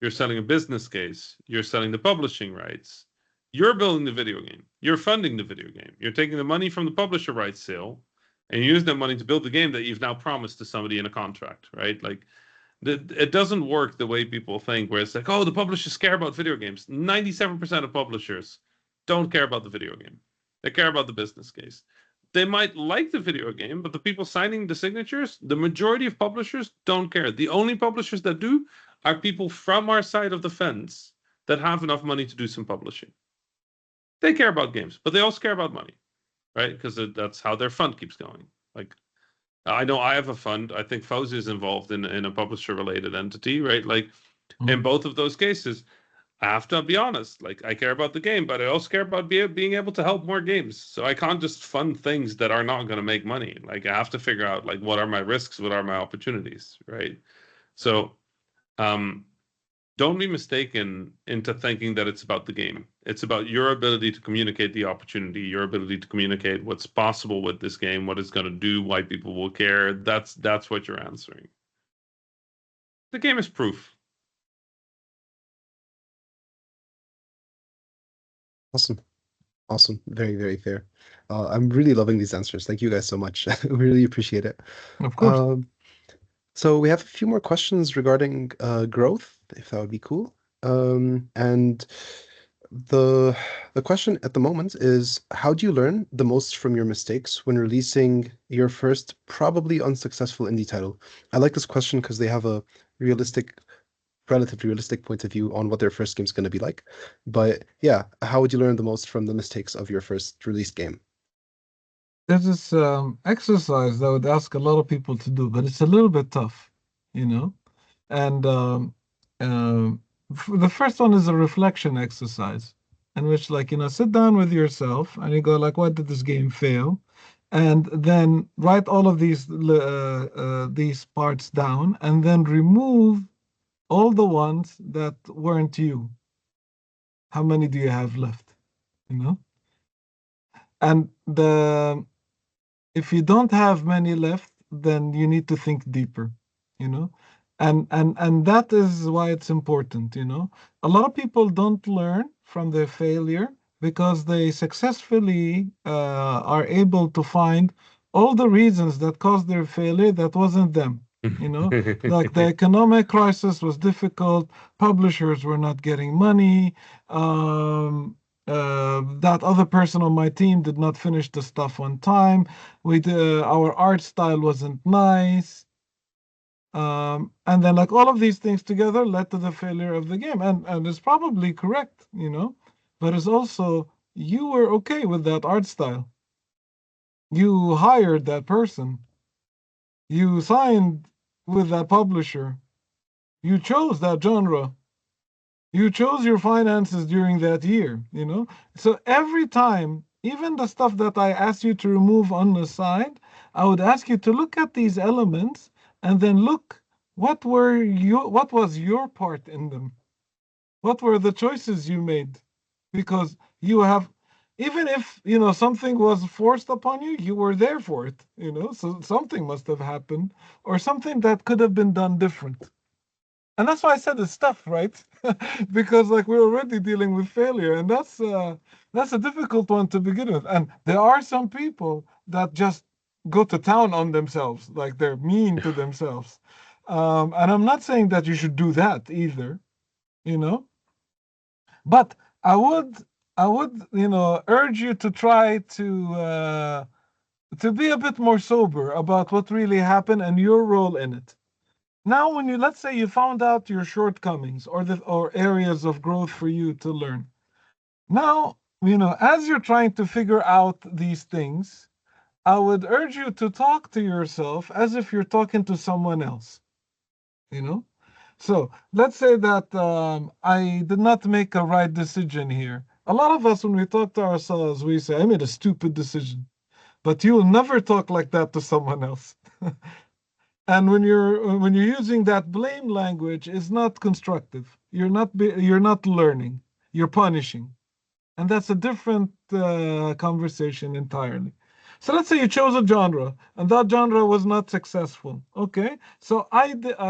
You're selling a business case. You're selling the publishing rights. You're building the video game. You're funding the video game. You're taking the money from the publisher rights sale and you use that money to build the game that you've now promised to somebody in a contract, right? Like, it doesn't work the way people think, where it's like, oh, the publishers care about video games. 97% of publishers don't care about the video game. They care about the business case. They might like the video game, but the people signing the signatures, the majority of publishers don't care. The only publishers that do are people from our side of the fence that have enough money to do some publishing. They care about games, but they also care about money, right? Because that's how their fund keeps going. Like, I know I have a fund. I think Fawzi is involved in a publisher-related entity, right? Like, in both of those cases, I have to be honest. Like, I care about the game, but I also care about being able to help more games. So I can't just fund things that are not going to make money. Like, I have to figure out, like, what are my risks, what are my opportunities, right? So, don't be mistaken into thinking that it's about the game. It's about your ability to communicate the opportunity, your ability to communicate what's possible with this game, what it's going to do, why people will care. That's what you're answering. The game is proof. Awesome. Awesome. Very, very fair. I'm really loving these answers. Thank you guys so much. I really appreciate it. Of course. So we have a few more questions regarding growth, if that would be cool. And the question at the moment is, how do you learn the most from your mistakes when releasing your first probably unsuccessful indie title? I like this question because they have a relatively realistic point of view on what their first game is going to be like. But yeah, how would you learn the most from the mistakes of your first released game? There's this exercise that I would ask a lot of people to do, but it's a little bit tough, you know? And the first one is a reflection exercise in which, like, sit down with yourself and you go, like, why did this game fail? And then write all of these parts down and then remove all the ones that weren't you. How many do you have left? And if you don't have many left, then you need to think deeper, you know? And that is why it's important, A lot of people don't learn from their failure because they successfully are able to find all the reasons that caused their failure that wasn't them. Like the economic crisis was difficult, publishers were not getting money, that other person on my team did not finish the stuff on time. Our art style wasn't nice. And then, like, all of these things together led to the failure of the game. And it's probably correct, but it's also, you were okay with that art style. You hired that person. You signed with that publisher. You chose that genre. You chose your finances during that year, So every time, even the stuff that I asked you to remove on the side, I would ask you to look at these elements and then look, what was your part in them? What were the choices you made? Because you have, even if, something was forced upon you, you were there for it, So something must have happened, or something that could have been done different. And that's why I said it's tough, right? Because, like, we're already dealing with failure, and that's a difficult one to begin with. And there are some people that just go to town on themselves, like they're mean to themselves. And I'm not saying that you should do that either, But I would, urge you to try to be a bit more sober about what really happened and your role in it. Now, let's say you found out your shortcomings or areas of growth for you to learn. Now, as you're trying to figure out these things, I would urge you to talk to yourself as if you're talking to someone else, So let's say that I did not make a right decision here. A lot of us, when we talk to ourselves, we say, I made a stupid decision. But you will never talk like that to someone else. And when you're using that blame language, it's not constructive. You're not learning. You're punishing, and that's a different conversation entirely. So let's say you chose a genre, and that genre was not successful. Okay, so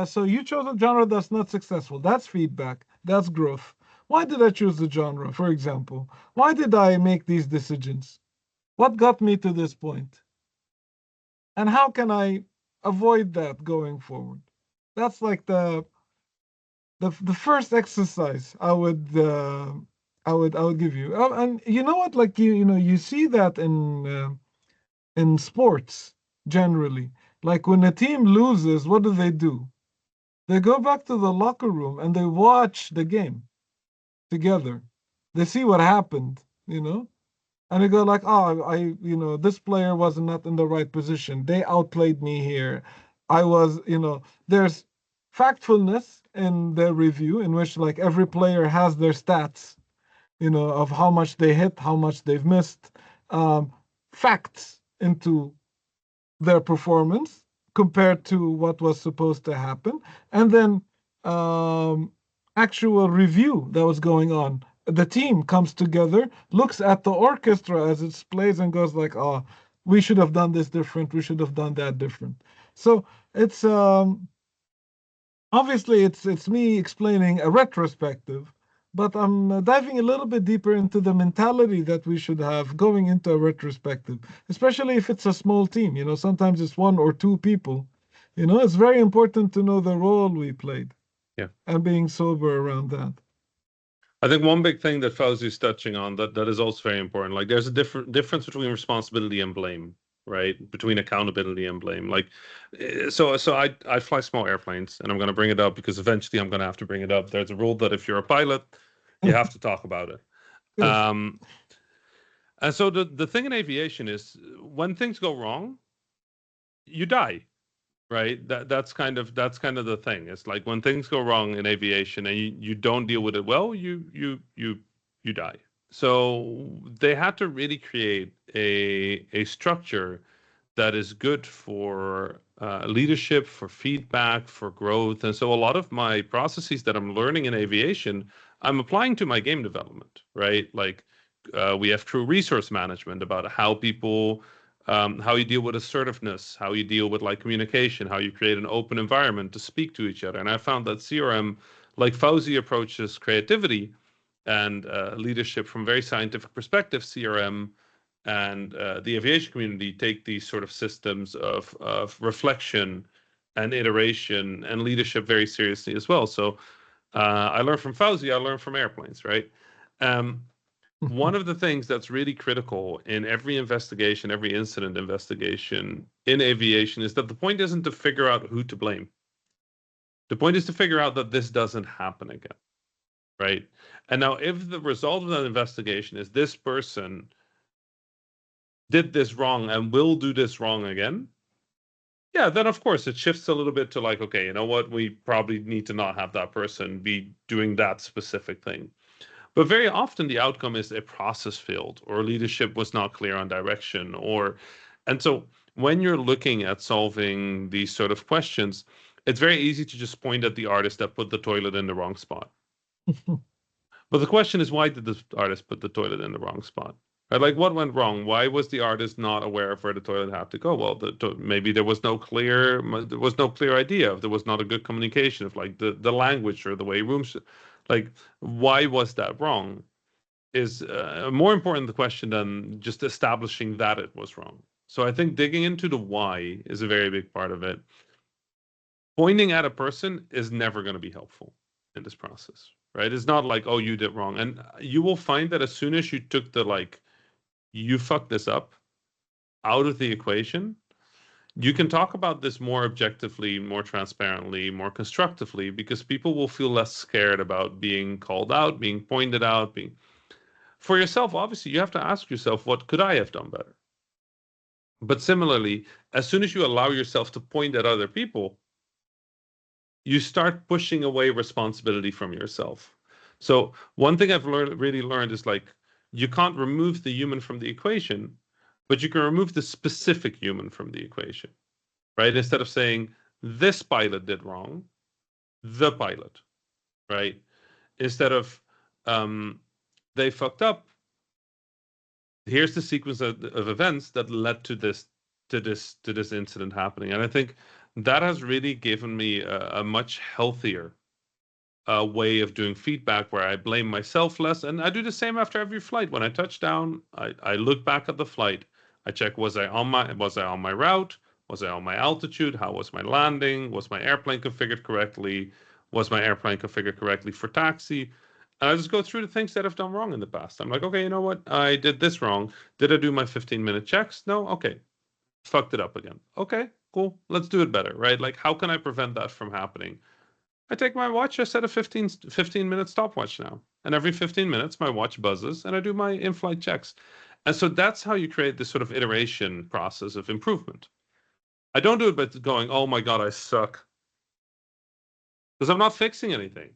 so you chose a genre that's not successful. That's feedback. That's growth. Why did I choose the genre? For example, why did I make these decisions? What got me to this point? And how can I avoid that going forward? That's like the first exercise I would give you. And you know what? Like you see that in sports generally. Like when a team loses, what do? They go back to the locker room and they watch the game together. They see what happened, and they go like, oh, this player was not in the right position. They outplayed me here. I was, there's factfulness in their review in which, like, every player has their stats, of how much they hit, how much they've missed, facts into their performance compared to what was supposed to happen. And then actual review that was going on. The team comes together, looks at the orchestra as it plays, and goes like, "Oh, we should have done this different. We should have done that different." So it's obviously it's me explaining a retrospective, but I'm diving a little bit deeper into the mentality that we should have going into a retrospective, especially if it's a small team. Sometimes it's one or two people. It's very important to know the role we played. Yeah. And being sober around that. I think one big thing that Fawzi is touching on that is also very important. Like there's a difference between responsibility and blame, right? Between accountability and blame. Like, so I fly small airplanes, and I'm going to bring it up because eventually I'm going to have to bring it up. There's a rule that if you're a pilot, you have to talk about it. Yes. And so the thing in aviation is when things go wrong, you die, right? That's kind of the thing. It's like when things go wrong in aviation and you don't deal with it well, you die. So they had to really create a structure that is good for leadership, for feedback, for growth. And so a lot of my processes that I'm learning in aviation, I'm applying to my game development, right? Like we have crew resource management about how people how you deal with assertiveness, how you deal with like communication, how you create an open environment to speak to each other. And I found that CRM, like Fawzi approaches creativity and leadership from very scientific perspective, CRM and the aviation community take these sort of systems of reflection and iteration and leadership very seriously as well. So I learned from Fawzi, I learned from airplanes, right? One of the things that's really critical in every investigation, every incident investigation in aviation is that the point isn't to figure out who to blame. The point is to figure out that this doesn't happen again, right? And now if the result of that investigation is this person did this wrong and will do this wrong again, yeah, then of course it shifts a little bit to like, okay, you know what? We probably need to not have that person be doing that specific thing. But very often the outcome is a process failed or leadership was not clear on direction and so when you're looking at solving these sort of questions, it's very easy to just point at the artist that put the toilet in the wrong spot. But the question is, why did the artist put the toilet in the wrong spot? Right? Like, what went wrong? Why was the artist not aware of where the toilet had to go? Well, maybe there was no clear idea. If there was not a good communication of like the language or the way rooms, like, why was that wrong? Is more important the question than just establishing that it was wrong. So I think digging into the why is a very big part of it. Pointing at a person is never going to be helpful in this process, right? It's not like, oh, you did wrong. And you will find that as soon as you took the like, you fucked this up out of the equation, you can talk about this more objectively, more transparently, more constructively, because people will feel less scared about being called out, being pointed out, being for yourself. Obviously, you have to ask yourself, what could I have done better? But similarly, as soon as you allow yourself to point at other people, you start pushing away responsibility from yourself. So one thing I've really learned is like, you can't remove the human from the equation, but you can remove the specific human from the equation, right? Instead of saying this pilot did wrong, the pilot, right? Instead of they fucked up, here's the sequence of events that led to this incident happening. And I think that has really given me a much healthier way of doing feedback, where I blame myself less. And I do the same after every flight. When I touch down, I look back at the flight. I check, was I on my route? Was I on my altitude? How was my landing? Was my airplane configured correctly? Was my airplane configured correctly for taxi? And I just go through the things that I've done wrong in the past. I'm like, okay, you know what? I did this wrong. Did I do my 15-minute checks? No? Okay. Fucked it up again. Okay, cool. Let's do it better, right? Like, how can I prevent that from happening? I take my watch, I set a 15-minute stopwatch now. And every 15 minutes, my watch buzzes and I do my in-flight checks. And so that's how you create this sort of iteration process of improvement. I don't do it by going, oh my God, I suck. Because I'm not fixing anything,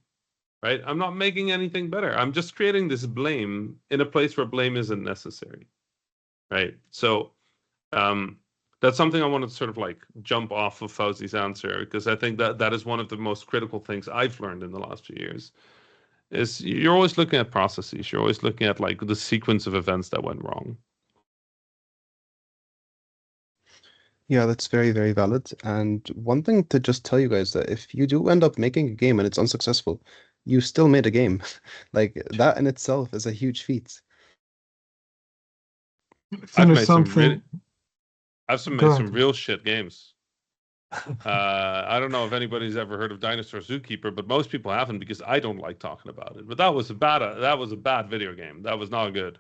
right? I'm not making anything better. I'm just creating this blame in a place where blame isn't necessary, right? So That's something I wanted to sort of like jump off of Fawzi's answer, because I think that is one of the most critical things I've learned in the last few years. Is you're always looking at processes. You're always looking at like the sequence of events that went wrong. Yeah, that's very, very valid. And one thing to just tell you guys that if you do end up making a game and it's unsuccessful, you still made a game. Like that in itself is a huge feat. Finish something. I've made some real shit games. I don't know if anybody's ever heard of Dinosaur Zookeeper, but most people haven't because I don't like talking about it. But that was a bad video game. That was not good.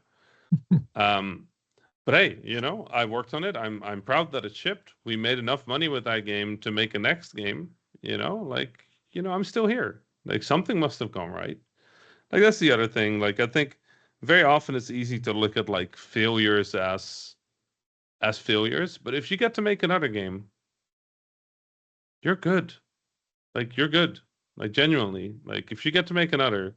But hey, you know, I worked on it. I'm proud that it shipped. We made enough money with that game to make a next game. You know, like, you know, I'm still here. Like something must have gone right. Like that's the other thing. Like I think very often it's easy to look at like failures as failures, but if you get to make another game, you're good. Like you're good. Like genuinely. Like if you get to make another,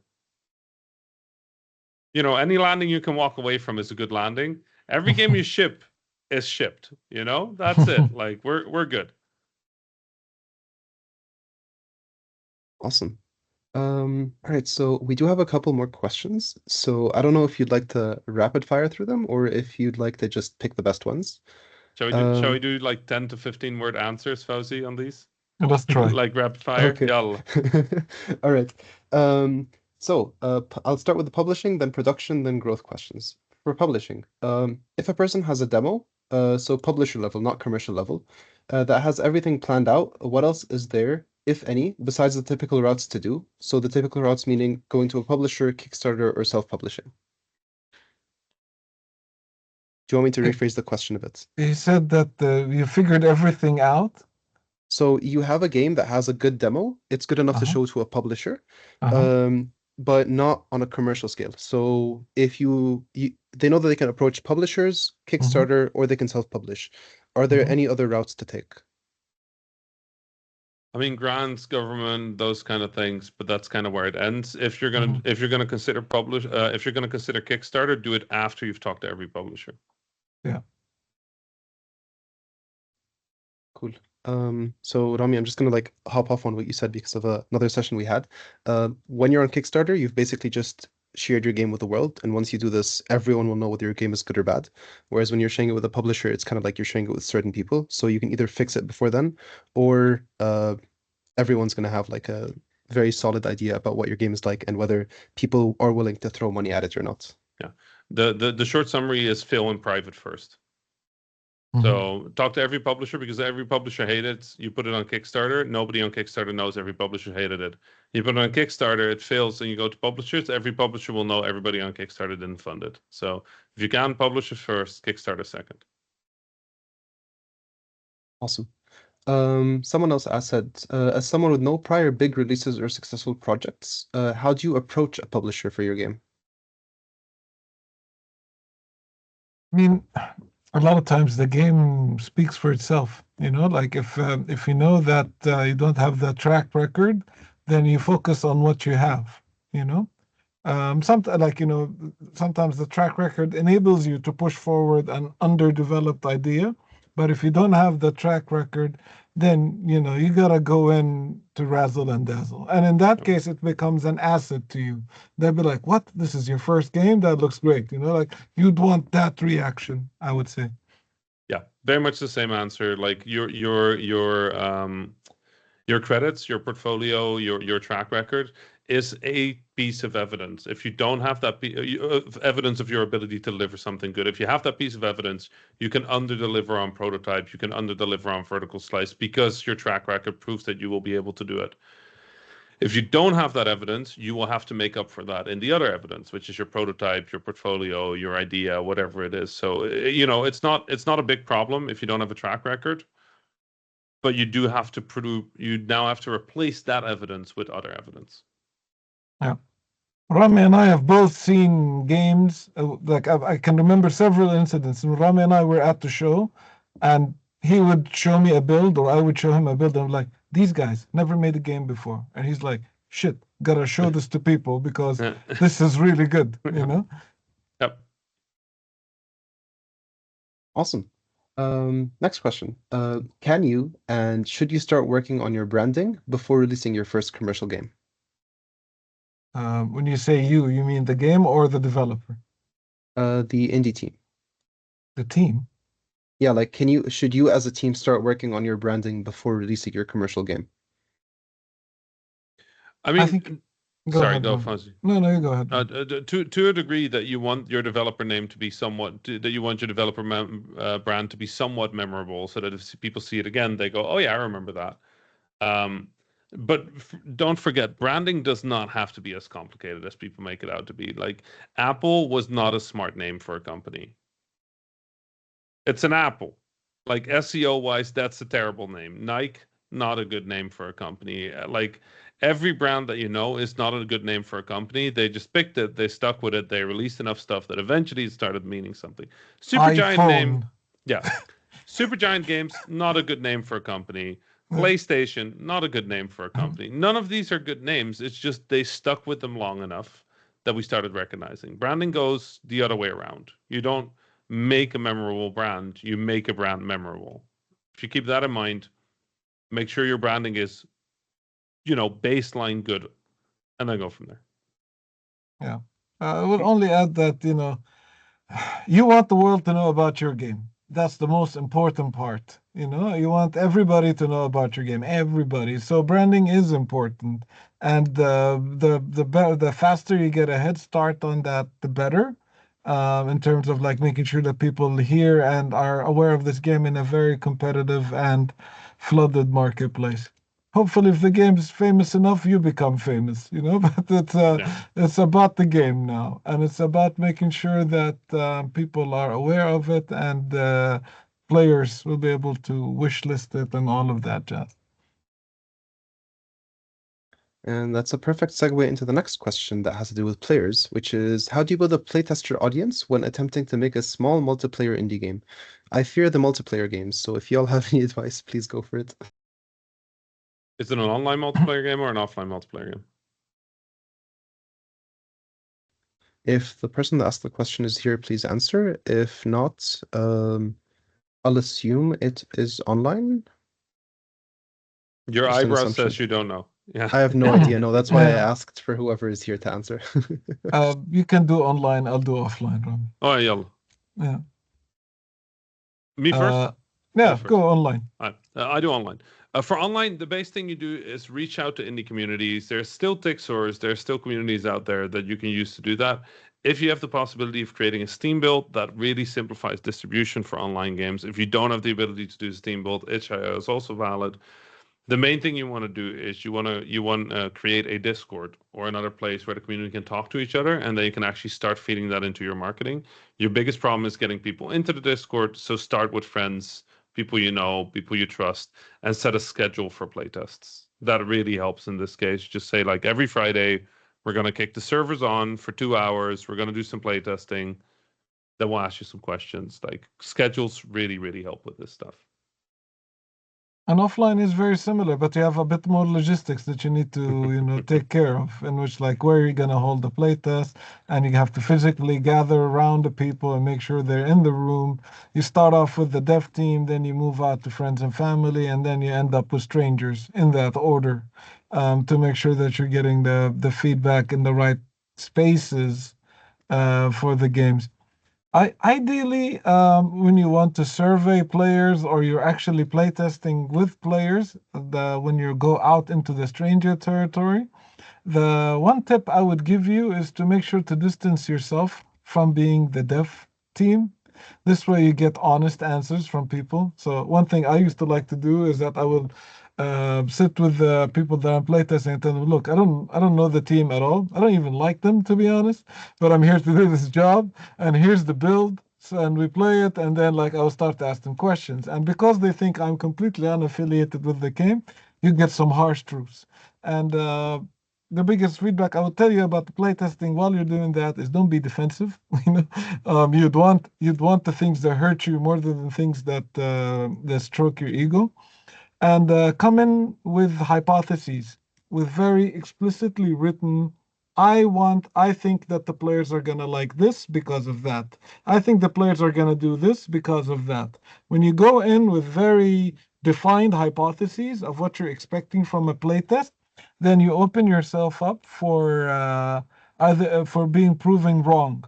you know, any landing you can walk away from is a good landing. Every game you ship is shipped, you know? That's it. Like we're good. Awesome. All right, so we do have a couple more questions. So I don't know if you'd like to rapid fire through them or if you'd like to just pick the best ones. Shall we do like 10 to 15 word answers, Fawzi, on these? Let's try. Like rapid fire? Okay. Yalla. All right. I'll start with the publishing, then production, then growth questions. For publishing, if a person has a demo, so publisher level, not commercial level, that has everything planned out, what else is there, if any, besides the typical routes to do? So the typical routes meaning going to a publisher, Kickstarter, or self-publishing. Do you want me to rephrase the question a bit? You said that you figured everything out. So you have a game that has a good demo. It's good enough to show to a publisher, but not on a commercial scale. So if they know that they can approach publishers, Kickstarter, or they can self-publish. Are there any other routes to take? I mean, grants, government, those kind of things, but that's kind of where it ends. If you're gonna consider Kickstarter, do it after you've talked to every publisher. Yeah. Cool. So Rami, I'm just gonna like hop off on what you said because of another session we had. When you're on Kickstarter, you've basically just shared your game with the world, and once you do this, everyone will know whether your game is good or bad. Whereas when you're sharing it with a publisher, it's kind of like you're sharing it with certain people, so you can either fix it before then, or everyone's gonna have like a very solid idea about what your game is like and whether people are willing to throw money at it or not. Yeah. The short summary is fail in private first. So talk to every publisher because every publisher hated it. You put it on Kickstarter. Nobody on Kickstarter knows every publisher hated it. You put it on Kickstarter, it fails, and you go to publishers. Every publisher will know everybody on Kickstarter didn't fund it. So if you can, publish it first, Kickstarter second. Awesome. Someone else asked, as someone with no prior big releases or successful projects, how do you approach a publisher for your game? I mean, a lot of times the game speaks for itself. You know, like if you know that you don't have the track record, then you focus on what you have. You know, sometimes the track record enables you to push forward an underdeveloped idea, but if you don't have the track record, then you gotta go in to razzle and dazzle, and in that case it becomes an asset to you. They'll be like, what, this is your first game? That looks great. Like you'd want that reaction, I would say. Yeah, very much the same answer. Like your credits, your portfolio, your track record is a piece of evidence. If you don't have that evidence of your ability to deliver something good, if you have that piece of evidence, you can under-deliver on prototype, you can under-deliver on vertical slice because your track record proves that you will be able to do it. If you don't have that evidence, you will have to make up for that in the other evidence, which is your prototype, your portfolio, your idea, whatever it is. So, it's not a big problem if you don't have a track record, but you do have to you now have to replace that evidence with other evidence. Yeah. Rami and I have both seen games, like I can remember several incidents. And Rami and I were at the show, and he would show me a build, or I would show him a build, and I'm like, these guys never made a game before. And he's like, shit, gotta show this to people because this is really good, Yep. Awesome. Next question. Can you and should you start working on your branding before releasing your first commercial game? When you say you mean the game or the developer? The indie team. The team? Yeah, like should you as a team start working on your branding before releasing your commercial game? I I think. mean, Go sorry, ahead, go, Ron. Fawzi. No, you go ahead. To a degree that you want your developer name to be that you want your developer brand to be somewhat memorable, so that if people see it again, they go, "Oh yeah, I remember that." Um, but don't forget, branding does not have to be as complicated as people make it out to be. Like Apple was not a smart name for a company. It's an Apple. Like SEO wise, that's a terrible name. Nike, not a good name for a company. Like every brand that you know is not a good name for a company. They just picked it, they stuck with it, they released enough stuff that eventually it started meaning something. Supergiant name, iPhone. yeah. Supergiant Games, not a good name for a company. PlayStation, not a good name for a company. None of these are good names. It's just they stuck with them long enough that we started recognizing. Branding goes the other way around. You don't make a memorable brand, you make a brand memorable. If you keep that in mind, make sure your branding is, baseline good, and then go from there. Yeah. I will only add that, you want the world to know about your game. That's the most important part. You want everybody to know about your game. Everybody. So branding is important, and the faster you get a head start on that, the better. In terms of like making sure that people hear and are aware of this game in a very competitive and flooded marketplace. Hopefully, if the game is famous enough, you become famous. But Yeah. it's about the game now, and it's about making sure that people are aware of it, and players will be able to wish list it and all of that jazz. And that's a perfect segue into the next question that has to do with players, which is how do you build a playtester audience when attempting to make a small multiplayer indie game? I fear the multiplayer games, so if y'all have any advice, please go for it. Is it an online multiplayer game or an offline multiplayer game? If the person that asked the question is here, please answer. If not, I'll assume it is online. Your Just an eyebrow assumption. says you don't know. Yeah. I have no idea. No, that's why I Yeah. asked for whoever is here to answer. You can do online. I'll do offline, Rami. Oh, yeah. Yeah. Me first? Yeah. First. Go online. I do online. For online, the best thing you do is reach out to indie communities. There's still Tixors, there's still communities out there that you can use to do that. If you have the possibility of creating a Steam build, that really simplifies distribution for online games. If you don't have the ability to do Steam build, itch.io is also valid. The main thing you want to do is you want to create a Discord or another place where the community can talk to each other, and then you can actually start feeding that into your marketing. Your biggest problem is getting people into the Discord, so start with friends, people you know, people you trust, and set a schedule for playtests. That really helps in this case. Just say like every Friday we're gonna kick the servers on for 2 hours. We're gonna do some playtesting. Then we'll ask you some questions. Like schedules really help with this stuff. And offline is very similar, but you have a bit more logistics that you need to, take care of, in which like where you're gonna hold the playtest, and you have to physically gather around the people and make sure they're in the room. You start off with the dev team, then you move out to friends and family, and then you end up with strangers in that order, to make sure that you're getting the feedback in the right spaces for the games. Ideally, when you want to survey players or you're actually playtesting with players, when you go out into the stranger territory, the one tip I would give you is to make sure to distance yourself from being the dev team. This way, you get honest answers from people. So one thing I used to like to do is that I would sit with the people that I'm playtesting and tell them, look, I don't know the team at all. I don't even like them, to be honest, but I'm here to do this job, and here's the build. So, and we play it, and then like I will start to ask them questions. And because they think I'm completely unaffiliated with the game, you get some harsh truths. And the biggest feedback I would tell you about the playtesting while you're doing that is don't be defensive. You'd want the things that hurt you more than the things that stroke your ego, and come in with hypotheses, with very explicitly written I think that the players are going to like this because of that. I think the players are going to do this because of that. When you go in with very defined hypotheses of what you're expecting from a playtest, then you open yourself up for either for being proven wrong.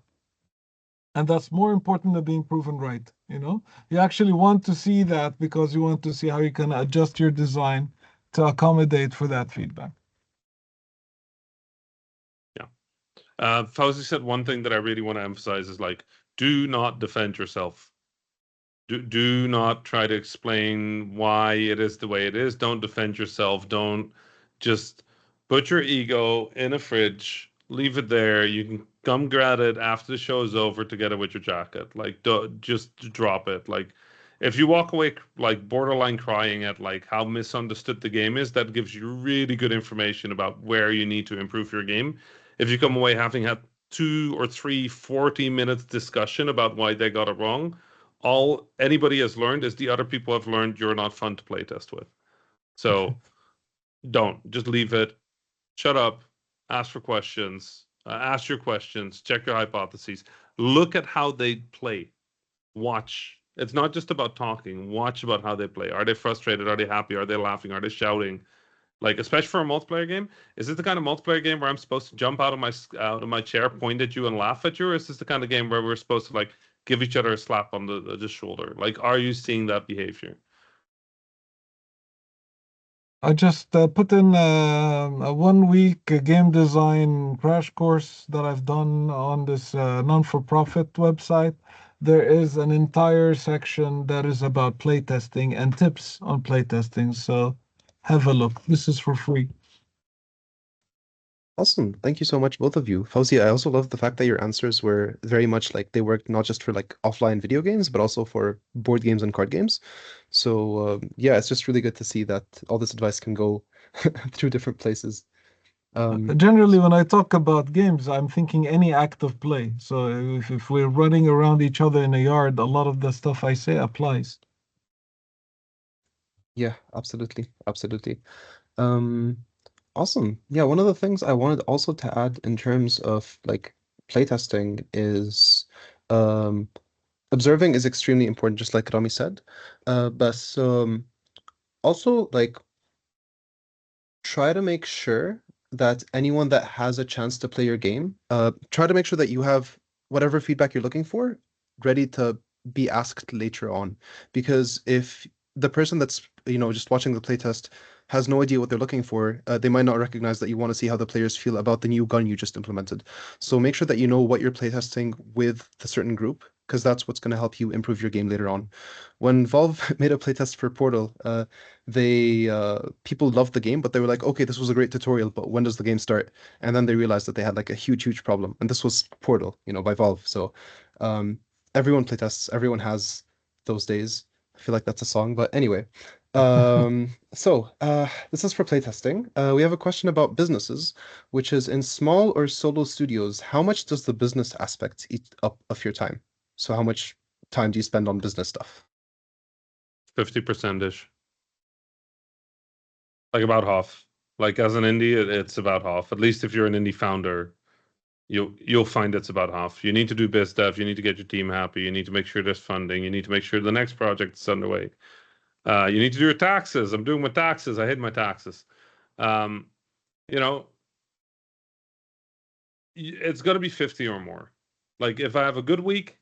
And that's more important than being proven right. You actually want to see that because you want to see how you can adjust your design to accommodate for that feedback. Fawzi said one thing that I really want to emphasize is like, do not defend yourself. Do not try to explain why it is the way it is. Don't defend yourself. Don't just put your ego in a fridge, leave it there. You can come grab it after the show is over together with your jacket. Like, just drop it. Like, if you walk away like borderline crying at like how misunderstood the game is, that gives you really good information about where you need to improve your game. If you come away having had 2 or 3 40-minute discussion about why they got it wrong, all anybody has learned is the other people have learned you're not fun to play test with. So don't just leave it. Shut up. Ask for questions. Ask your questions. Check your hypotheses. Look at how they play. Watch. It's not just about talking. Watch about how they play. Are they frustrated? Are they happy? Are they laughing? Are they shouting? Like, especially for a multiplayer game, is it the kind of multiplayer game where I'm supposed to jump out of my chair, point at you, and laugh at you, or is this the kind of game where we're supposed to like give each other a slap on the shoulder? Like, are you seeing that behavior? I just put in a 1 week game design crash course that I've done on this non-for-profit website. There is an entire section that is about playtesting and tips on playtesting. So have a look. This is for free. Awesome. Thank you so much, both of you. Fawzi, I also love the fact that your answers were very much like they worked not just for like offline video games, but also for board games and card games. So yeah, it's just really good to see that all this advice can go through different places. Generally, when I talk about games, I'm thinking any act of play. So if we're running around each other in a yard, a lot of the stuff I say applies. Yeah, absolutely. Absolutely. Um, awesome. Yeah, one of the things I wanted also to add in terms of like playtesting is um observing is extremely important, just like Rami said. But also like try to make sure that anyone that has a chance to play your game, try to make sure that you have whatever feedback you're looking for ready to be asked later on. Because if the person that's, just watching the playtest has no idea what they're looking for, they might not recognize that you want to see how the players feel about the new gun you just implemented. So make sure that you know what you're playtesting with the certain group, because that's what's going to help you improve your game later on. When Valve made a playtest for Portal, they people loved the game, but they were like, okay, this was a great tutorial, but when does the game start? And then they realized that they had like a huge problem, and this was Portal, by Valve. So um, everyone playtests, everyone has those days. I feel like that's a song, but anyway. This is for playtesting. We have a question about businesses, which is in small or solo studios, how much does the business aspect eat up of your time? So how much time do you spend on business stuff? 50% ish. Like about half. Like as an indie, it's about half. At least if you're an indie founder, you'll find it's about half. You need to do biz dev. You need to get your team happy. You need to make sure there's funding. You need to make sure the next project is underway. You need to do your taxes. I'm doing my taxes. I hate my taxes. Um, you know, it's going to be 50 or more. Like if I have a good week,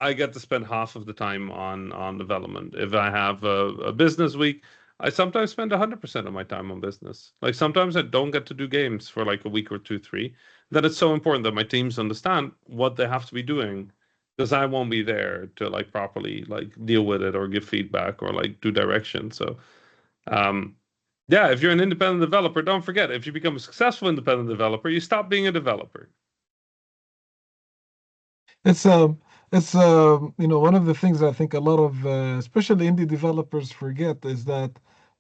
I get to spend half of the time on development. If I have a business week, I sometimes spend 100% of my time on business. Like sometimes I don't get to do games for like a week or two, three. Then it's so important that my teams understand what they have to be doing, because I won't be there to like properly like deal with it or give feedback or like do direction. So um yeah, if you're an independent developer, don't forget, if you become a successful independent developer, you stop being a developer. It's one of the things I think a lot of especially indie developers forget is that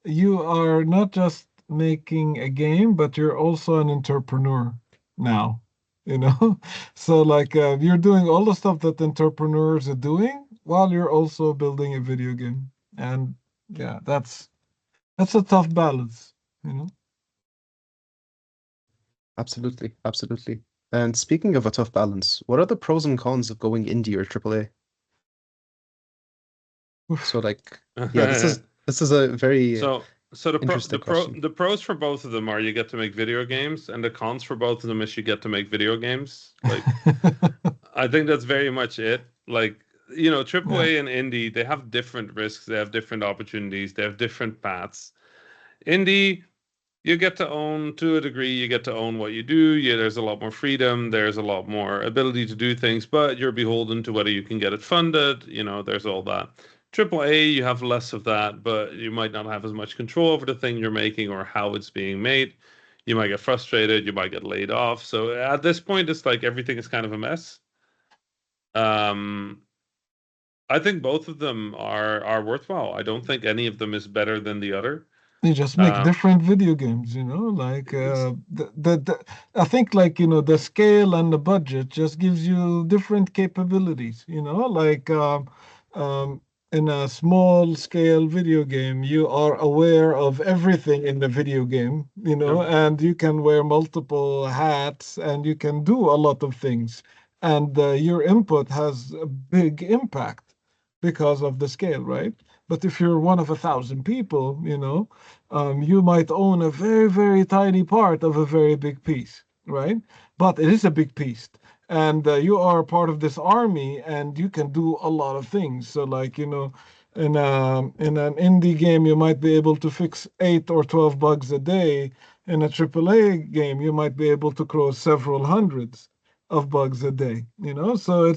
you are not just making a game, but you're also an entrepreneur now, you know? So like you're doing all the stuff that entrepreneurs are doing while you're also building a video game. And yeah, that's a tough balance, you know? Absolutely, absolutely. And speaking of a tough balance, what are the pros and cons of going indie or AAA? So like, yeah, this is a very So so interesting question. the pros for both of them are you get to make video games, and the cons for both of them is you get to make video games. Like I think that's very much it. Like, you know, Yeah. AAA and indie, they have different risks, they have different opportunities, they have different paths. Indie, you get to own to a degree, you get to own what you do. Yeah, there's a lot more freedom, there's a lot more ability to do things, but you're beholden to whether you can get it funded. You know, there's all that. AAA, you have less of that, but you might not have as much control over the thing you're making or how it's being made. You might get frustrated, you might get laid off. So at this point, it's like everything is kind of a mess. Um, I think both of them are worthwhile. I don't think any of them is better than the other. You just make Um, different video games, like it's- I think like the scale and the budget just gives you different capabilities, like um, in a small scale video game, you are aware of everything in the video game, yeah, and you can wear multiple hats and you can do a lot of things, and your input has a big impact because of the scale, right? But if you're one of 1,000 people, you might own a very, very tiny part of a very big piece, right? But it is a big piece. And you are part of this army and you can do a lot of things. So, like, in an indie game, you might be able to fix 8 or 12 bugs a day. In a AAA game, you might be able to close several hundreds of bugs a day, So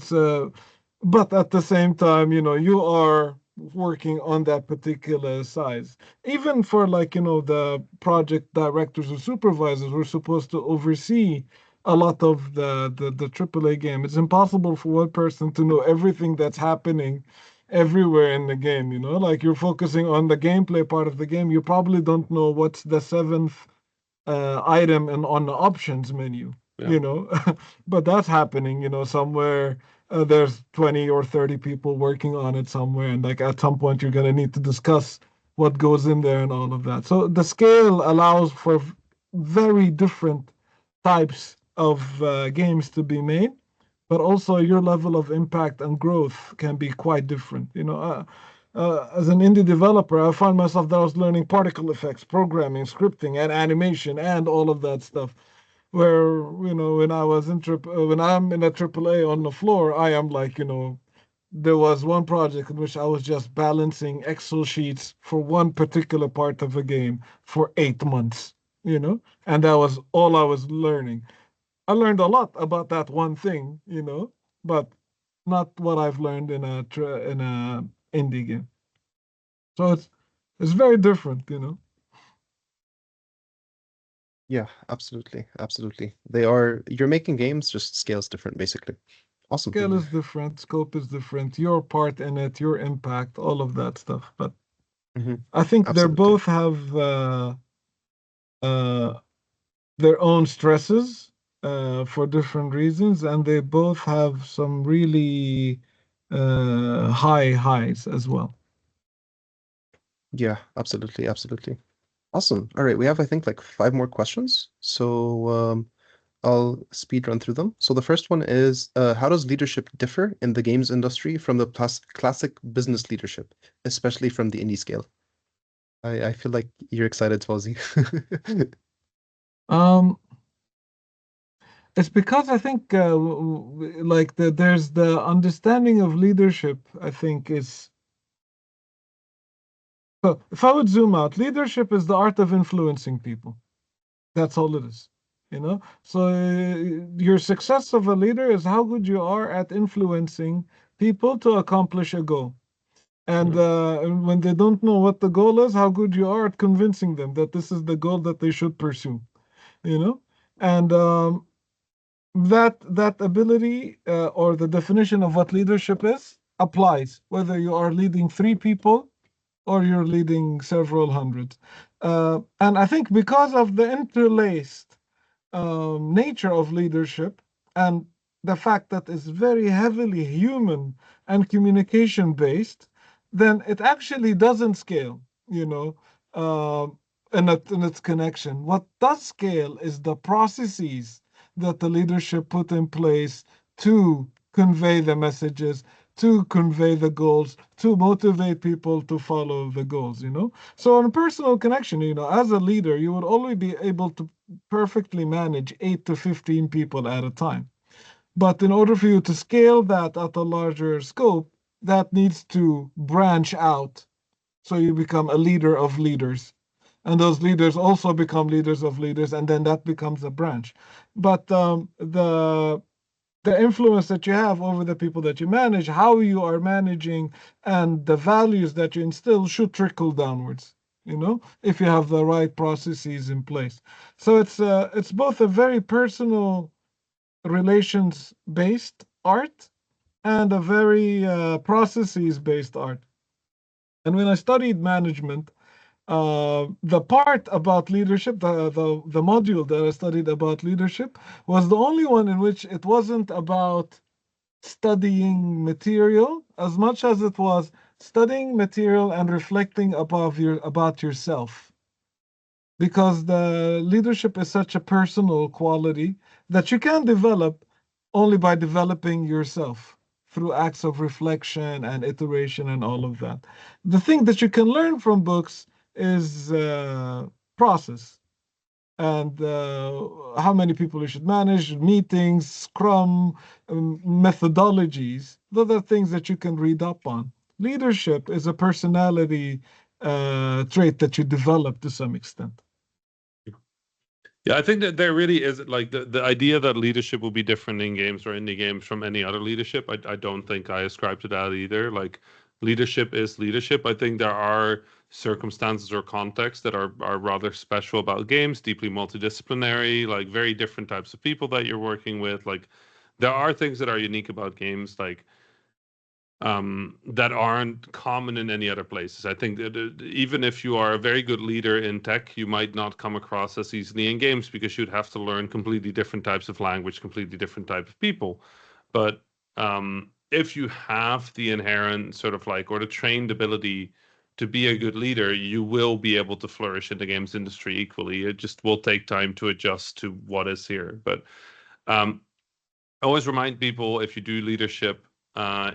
but at the same time, you are working on that particular size. Even for like, the project directors or supervisors who are supposed to oversee a lot of the AAA game. It's impossible for one person to know everything that's happening everywhere in the game, Like you're focusing on the gameplay part of the game. You probably don't know what's the seventh item and on the options menu, yeah. you know. But that's happening, somewhere there's 20 or 30 people working on it somewhere, and like at some point you're gonna need to discuss what goes in there and all of that. So the scale allows for very different types of games to be made, but also your level of impact and growth can be quite different. As an indie developer, I find myself that I was learning particle effects, programming, scripting, and animation, and all of that stuff. Where when I was when I'm in a AAA on the floor, I am like there was one project in which I was just balancing Excel sheets for one particular part of a game for 8 months, and that was all I was learning. I learned a lot about that one thing, but not what I've learned in a indie game. So it's very different. Yeah, absolutely, absolutely. They are you're making games, just scales different, basically. Awesome. Scale is different, scope is different, your part in it, your impact, all of that stuff. But Hmm. I think they Absolutely. both have uh, their own stresses for different reasons, and they both have some really high highs as well. Yeah, absolutely, absolutely. Awesome. All right, we have I think like five more questions. So I'll speed run through them. So the first one is how does leadership differ in the games industry from the classic business leadership, especially from the indie scale? I feel like you're excited, Fawzi. Um, it's because I think like there's the understanding of leadership. I think is so. If I would zoom out, leadership is the art of influencing people. That's all it is. So your success of a leader is how good you are at influencing people to accomplish a goal. Mhm. And when they don't know what the goal is, how good you are at convincing them that this is the goal that they should pursue. You know, and that ability or the definition of what leadership is applies whether you are leading 3 people or you're leading several hundred. And I think because of the interlaced nature of leadership and the fact that it's very heavily human and communication based, then it actually doesn't scale. You know, in its connection. What does scale is the processes that the leadership put in place to convey the messages, to convey the goals, to motivate people to follow the goals, So on a personal connection, as a leader, you would only be able to perfectly manage 8 to 15 people at a time. But in order for you to scale that at a larger scope, that needs to branch out. So you become a leader of leaders. And those leaders also become leaders of leaders, and then that becomes a branch. But the influence that you have over the people that you manage, how you are managing, and the values that you instill should trickle downwards, if you have the right processes in place. So it's both a very personal relations-based art and a very processes-based art. And when I studied management, the part about leadership, the module that I studied about leadership, was the only one in which it wasn't about studying material as much as it was studying material and reflecting about yourself. Because the leadership is such a personal quality that you can develop only by developing yourself through acts of reflection and iteration and all of that. The thing that you can learn from books is process and how many people you should manage, meetings, scrum, methodologies. Those are things that you can read up on. Leadership is a personality trait that you develop to some extent. Yeah, I think that there really is like the idea that leadership will be different in games or indie games from any other leadership. I don't think I ascribe to that either. Like leadership is leadership. I think there are circumstances or contexts that are rather special about games, deeply multidisciplinary, like very different types of people that you're working with. Like there are things that are unique about games, like that aren't common in any other places. I think that even if you are a very good leader in tech, you might not come across as easily in games because you'd have to learn completely different types of language, completely different type of people. But if you have the inherent sort of like, or the trained ability to be a good leader, you will be able to flourish in the games industry equally. It just will take time to adjust to what is here. But I always remind people, if you do leadership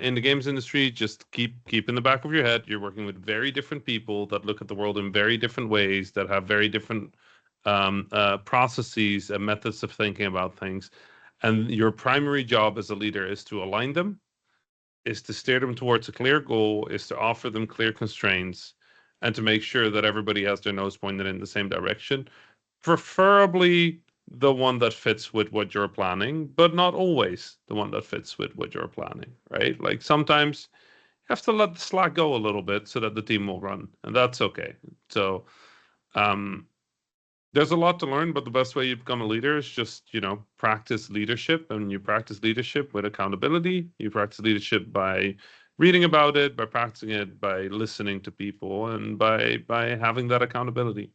in the games industry, just keep in the back of your head, you're working with very different people that look at the world in very different ways, that have very different processes and methods of thinking about things. And your primary job as a leader is to align them, is to steer them towards a clear goal, is to offer them clear constraints, and to make sure that everybody has their nose pointed in the same direction. Preferably the one that fits with what you're planning, but not always the one that fits with what you're planning, right? Like sometimes you have to let the slack go a little bit so that the team will run, and that's okay. So um, there's a lot to learn, but the best way you become a leader is just, practice leadership, and you practice leadership with accountability. You practice leadership by reading about it, by practicing it, by listening to people, and by having that accountability.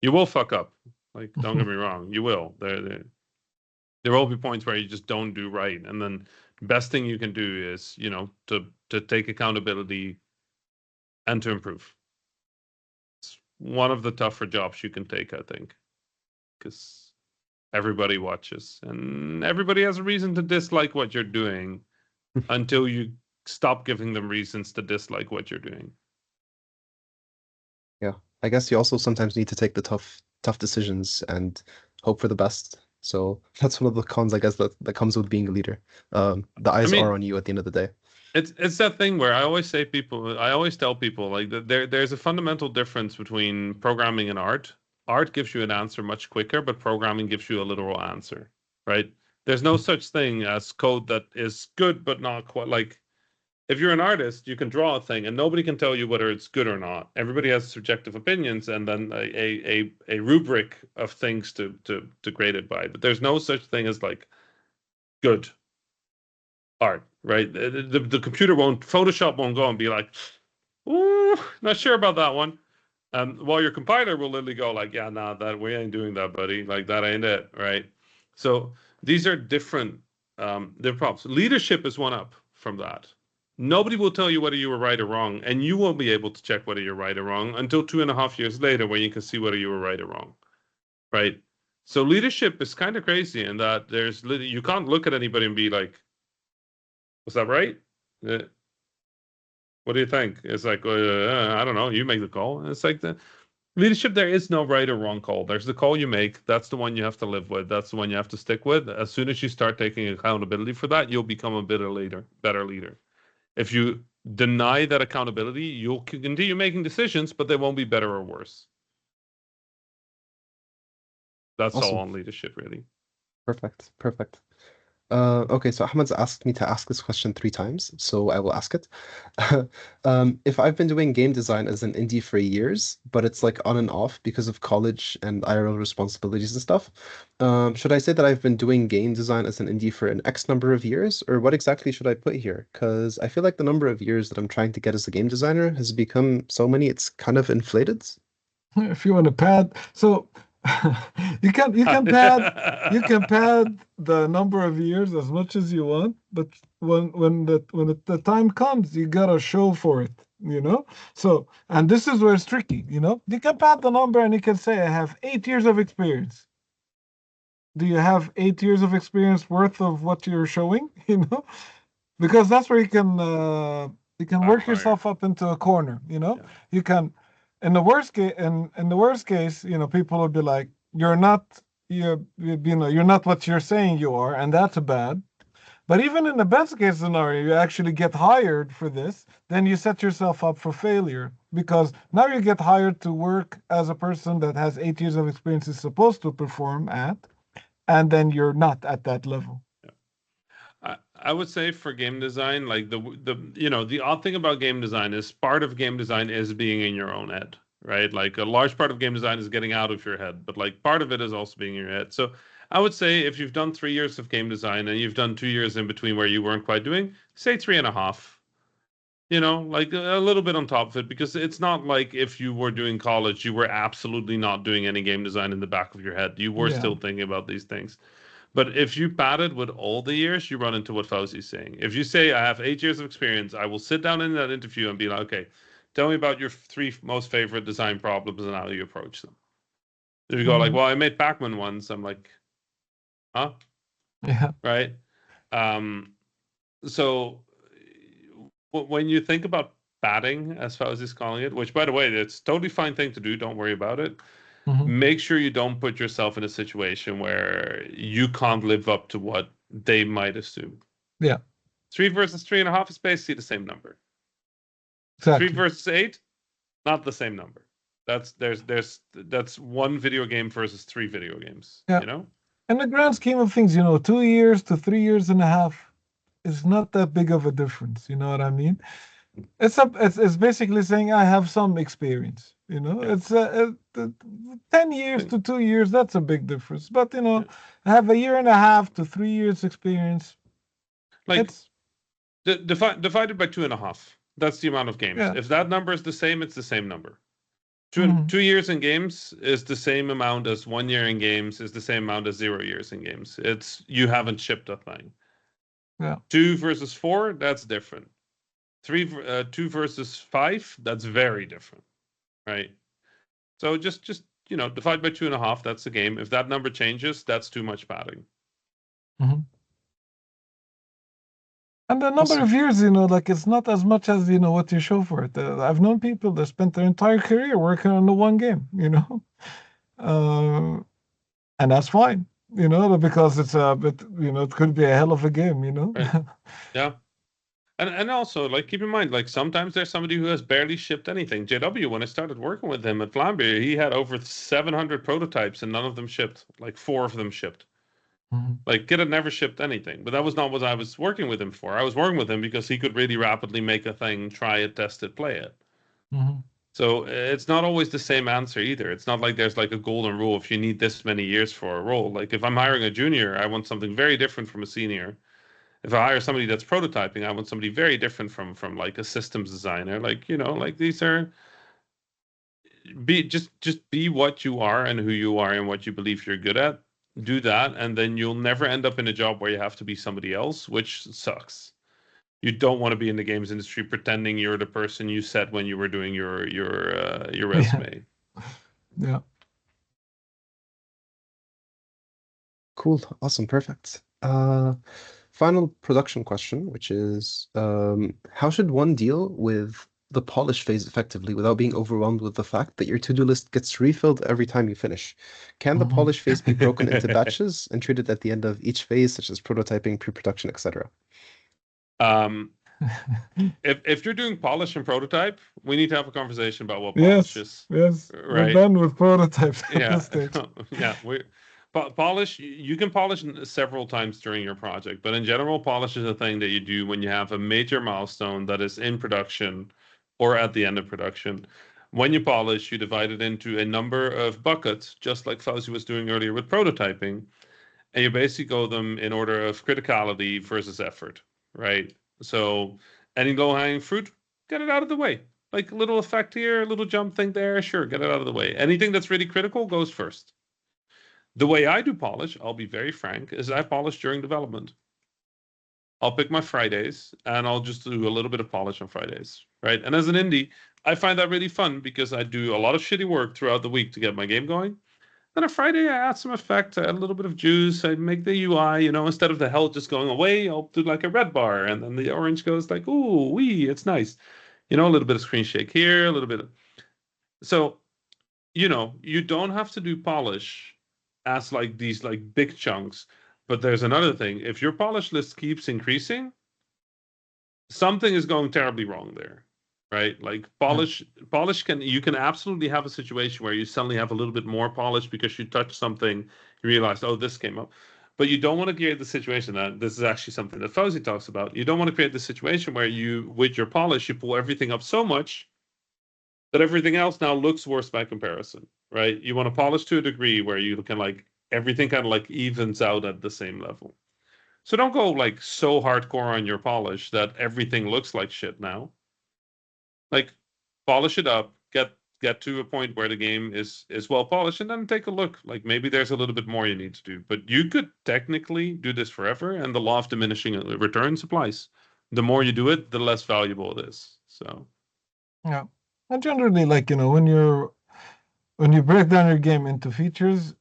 You will fuck up. Like, don't get me wrong, you will. There will be points where you just don't do right, and then the best thing you can do is, to take accountability and to improve. It's one of the tougher jobs you can take, I think, because everybody watches and everybody has a reason to dislike what you're doing until you stop giving them reasons to dislike what you're doing. Yeah, I guess you also sometimes need to take the tough decisions and hope for the best. So that's one of the cons, I guess, that comes with being a leader. The eyes are on you at the end of the day. It's that thing where I always tell people like that there's a fundamental difference between programming and art. Art gives you an answer much quicker, but programming gives you a literal answer, right? There's no such thing as code that is good but not quite like. If you're an artist, you can draw a thing and nobody can tell you whether it's good or not. Everybody has subjective opinions and then a rubric of things to grade it by. But there's no such thing as like good art, right? The computer Photoshop won't go and be like, ooh, not sure about that one. While your compiler will literally go like, yeah, nah, that we ain't doing that, buddy. Like that ain't it, right? So these are different problems. Leadership is one up from that. Nobody will tell you whether you were right or wrong, and you won't be able to check whether you're right or wrong until 2.5 years later, when you can see whether you were right or wrong, right? So leadership is kind of crazy in that you can't look at anybody and be like, "Was that right? What do you think?" It's like, I don't know. You make the call. And it's like the leadership. There is no right or wrong call. There's the call you make. That's the one you have to live with. That's the one you have to stick with. As soon as you start taking accountability for that, you'll become a better leader. If you deny that accountability, you'll continue making decisions, but they won't be better or worse. That's Awesome. all on leadership, really. Perfect. Okay, so Ahmed's asked me to ask this question 3 times, so I will ask it. If I've been doing game design as an indie for years, but it's like on and off because of college and IRL responsibilities and stuff, should I say that I've been doing game design as an indie for an X number of years, or what exactly should I put here? Because I feel like the number of years that I'm trying to get as a game designer has become so many, it's kind of inflated. If you want to pad, so you can pad the number of years as much as you want, but when the time comes, you gotta show for it, you know. So, and this is where it's tricky, you know. You can pad the number and you can say, I have 8 years of experience. Do you have 8 years of experience worth of what you're showing? You know, because that's where you can work yourself up into a corner. You know, you can. In the worst case, in the worst case, you know, people will be like, you're not what you're saying you are, and that's bad. But even in the best case scenario, you actually get hired for this, then you set yourself up for failure, because now you get hired to work as a person that has 8 years of experience is supposed to perform at, and then you're not at that level. I would say for game design, like the odd thing about game design is part of game design is being in your own head, right? Like a large part of game design is getting out of your head, but like part of it is also being in your head. So I would say if you've done 3 years of game design and you've done 2 years in between where you weren't quite doing, say 3.5. You know, like a little bit on top of it, because it's not like if you were doing college, you were absolutely not doing any game design in the back of your head. You were still thinking about these things. But if you padded with all the years, you run into what Fawzi's saying. If you say, I have 8 years of experience, I will sit down in that interview and be like, okay, tell me about your 3 most favorite design problems and how you approach them. If you go like, well, I made Pac-Man once, I'm like, huh? Yeah. Right? So when you think about padding, as Fawzi's calling it, which, by the way, it's a totally fine thing to do. Don't worry about it. Make sure you don't put yourself in a situation where you can't live up to what they might assume. Yeah. 3 versus 3.5 is basically the same number. Exactly. 3 versus 8, not the same number. That's 1 video game versus 3 video games. Yeah. You know? In the grand scheme of things, you know, 2 years to 3 years and a half is not that big of a difference. You know what I mean? It's basically saying I have some experience. You know, it's 10 years to 2 years. That's a big difference. But you know, I have a year and a half to 3 years experience. Like it's divided by 2.5. That's the amount of games. Yeah. If that number is the same, it's the same number. 2 years in games is the same amount as 1 year in games is the same amount as 0 years in games. It's you haven't shipped a thing. Yeah. 2 versus 4, that's different. 2 versus 5, that's very different, right? So just you know, divide by 2.5. That's the game. If that number changes, that's too much padding. And the number of years, you know, like it's not as much as, you know, what you show for it. I've known people that spent their entire career working on the one game, you know, and that's fine, you know, because it's a bit, you know, it could be a hell of a game, you know. Right. Yeah. And also, like, keep in mind, like, sometimes there's somebody who has barely shipped anything. JW, when I started working with him at Flambeer, he had over 700 prototypes and none of them shipped. Like, 4 of them shipped. Like, Kid had never shipped anything, but that was not what I was working with him for. I was working with him because he could really rapidly make a thing, try it, test it, play it. So it's not always the same answer either. It's not like there's like a golden rule if you need this many years for a role. Like, if I'm hiring a junior, I want something very different from a senior. If I hire somebody that's prototyping, I want somebody very different from like a systems designer. Like, you know, like these are just be what you are and who you are and what you believe you're good at. Do that, and then you'll never end up in a job where you have to be somebody else, which sucks. You don't want to be in the games industry pretending you're the person you said when you were doing your resume. Yeah. Cool. Awesome. Perfect. Final production question, which is, how should one deal with the polish phase effectively without being overwhelmed with the fact that your to-do list gets refilled every time you finish? Can the polish phase be broken into batches and treated at the end of each phase, such as prototyping, pre-production, etc.? If you're doing polish and prototype, we need to have a conversation about what Yes, polish is. yes. Right? We're done with prototypes at Yeah, this stage. yeah. Polish. You can polish several times during your project, but in general, polish is a thing that you do when you have a major milestone that is in production or at the end of production. When you polish, you divide it into a number of buckets, just like Fawzi was doing earlier with prototyping, and you basically go them in order of criticality versus effort, right? So any low-hanging fruit, get it out of the way. Like a little effect here, a little jump thing there, sure, get it out of the way. Anything that's really critical goes first. The way I do polish, I'll be very frank, is I polish during development. I'll pick my Fridays and I'll just do a little bit of polish on Fridays, right? And as an indie, I find that really fun because I do a lot of shitty work throughout the week to get my game going. Then on Friday, I add some effect, I add a little bit of juice, I make the UI, instead of the hell just going away, I'll do like a red bar, and then the orange goes like, ooh, wee, it's nice. A little bit of screen shake here, a little bit of... So, you don't have to do polish as like these like big chunks, but there's another thing. If your polish list keeps increasing, something is going terribly wrong there. Right? Like polish you can absolutely have a situation where you suddenly have a little bit more polish because you touched something, you realized, oh, this came up. But you don't want to create the situation that this is actually something that Fawzi talks about. You don't want to create the situation where you, with your polish, you pull everything up so much that everything else now looks worse by comparison, right? You want to polish to a degree where you can like everything kind of like evens out at the same level. So don't go like so hardcore on your polish that everything looks like shit now. Like polish it up, get to a point where the game is well polished, and then take a look. Like maybe there's a little bit more you need to do. But you could technically do this forever, and the law of diminishing returns applies. The more you do it, the less valuable it is. So yeah. And generally, like, when you break down your game into features,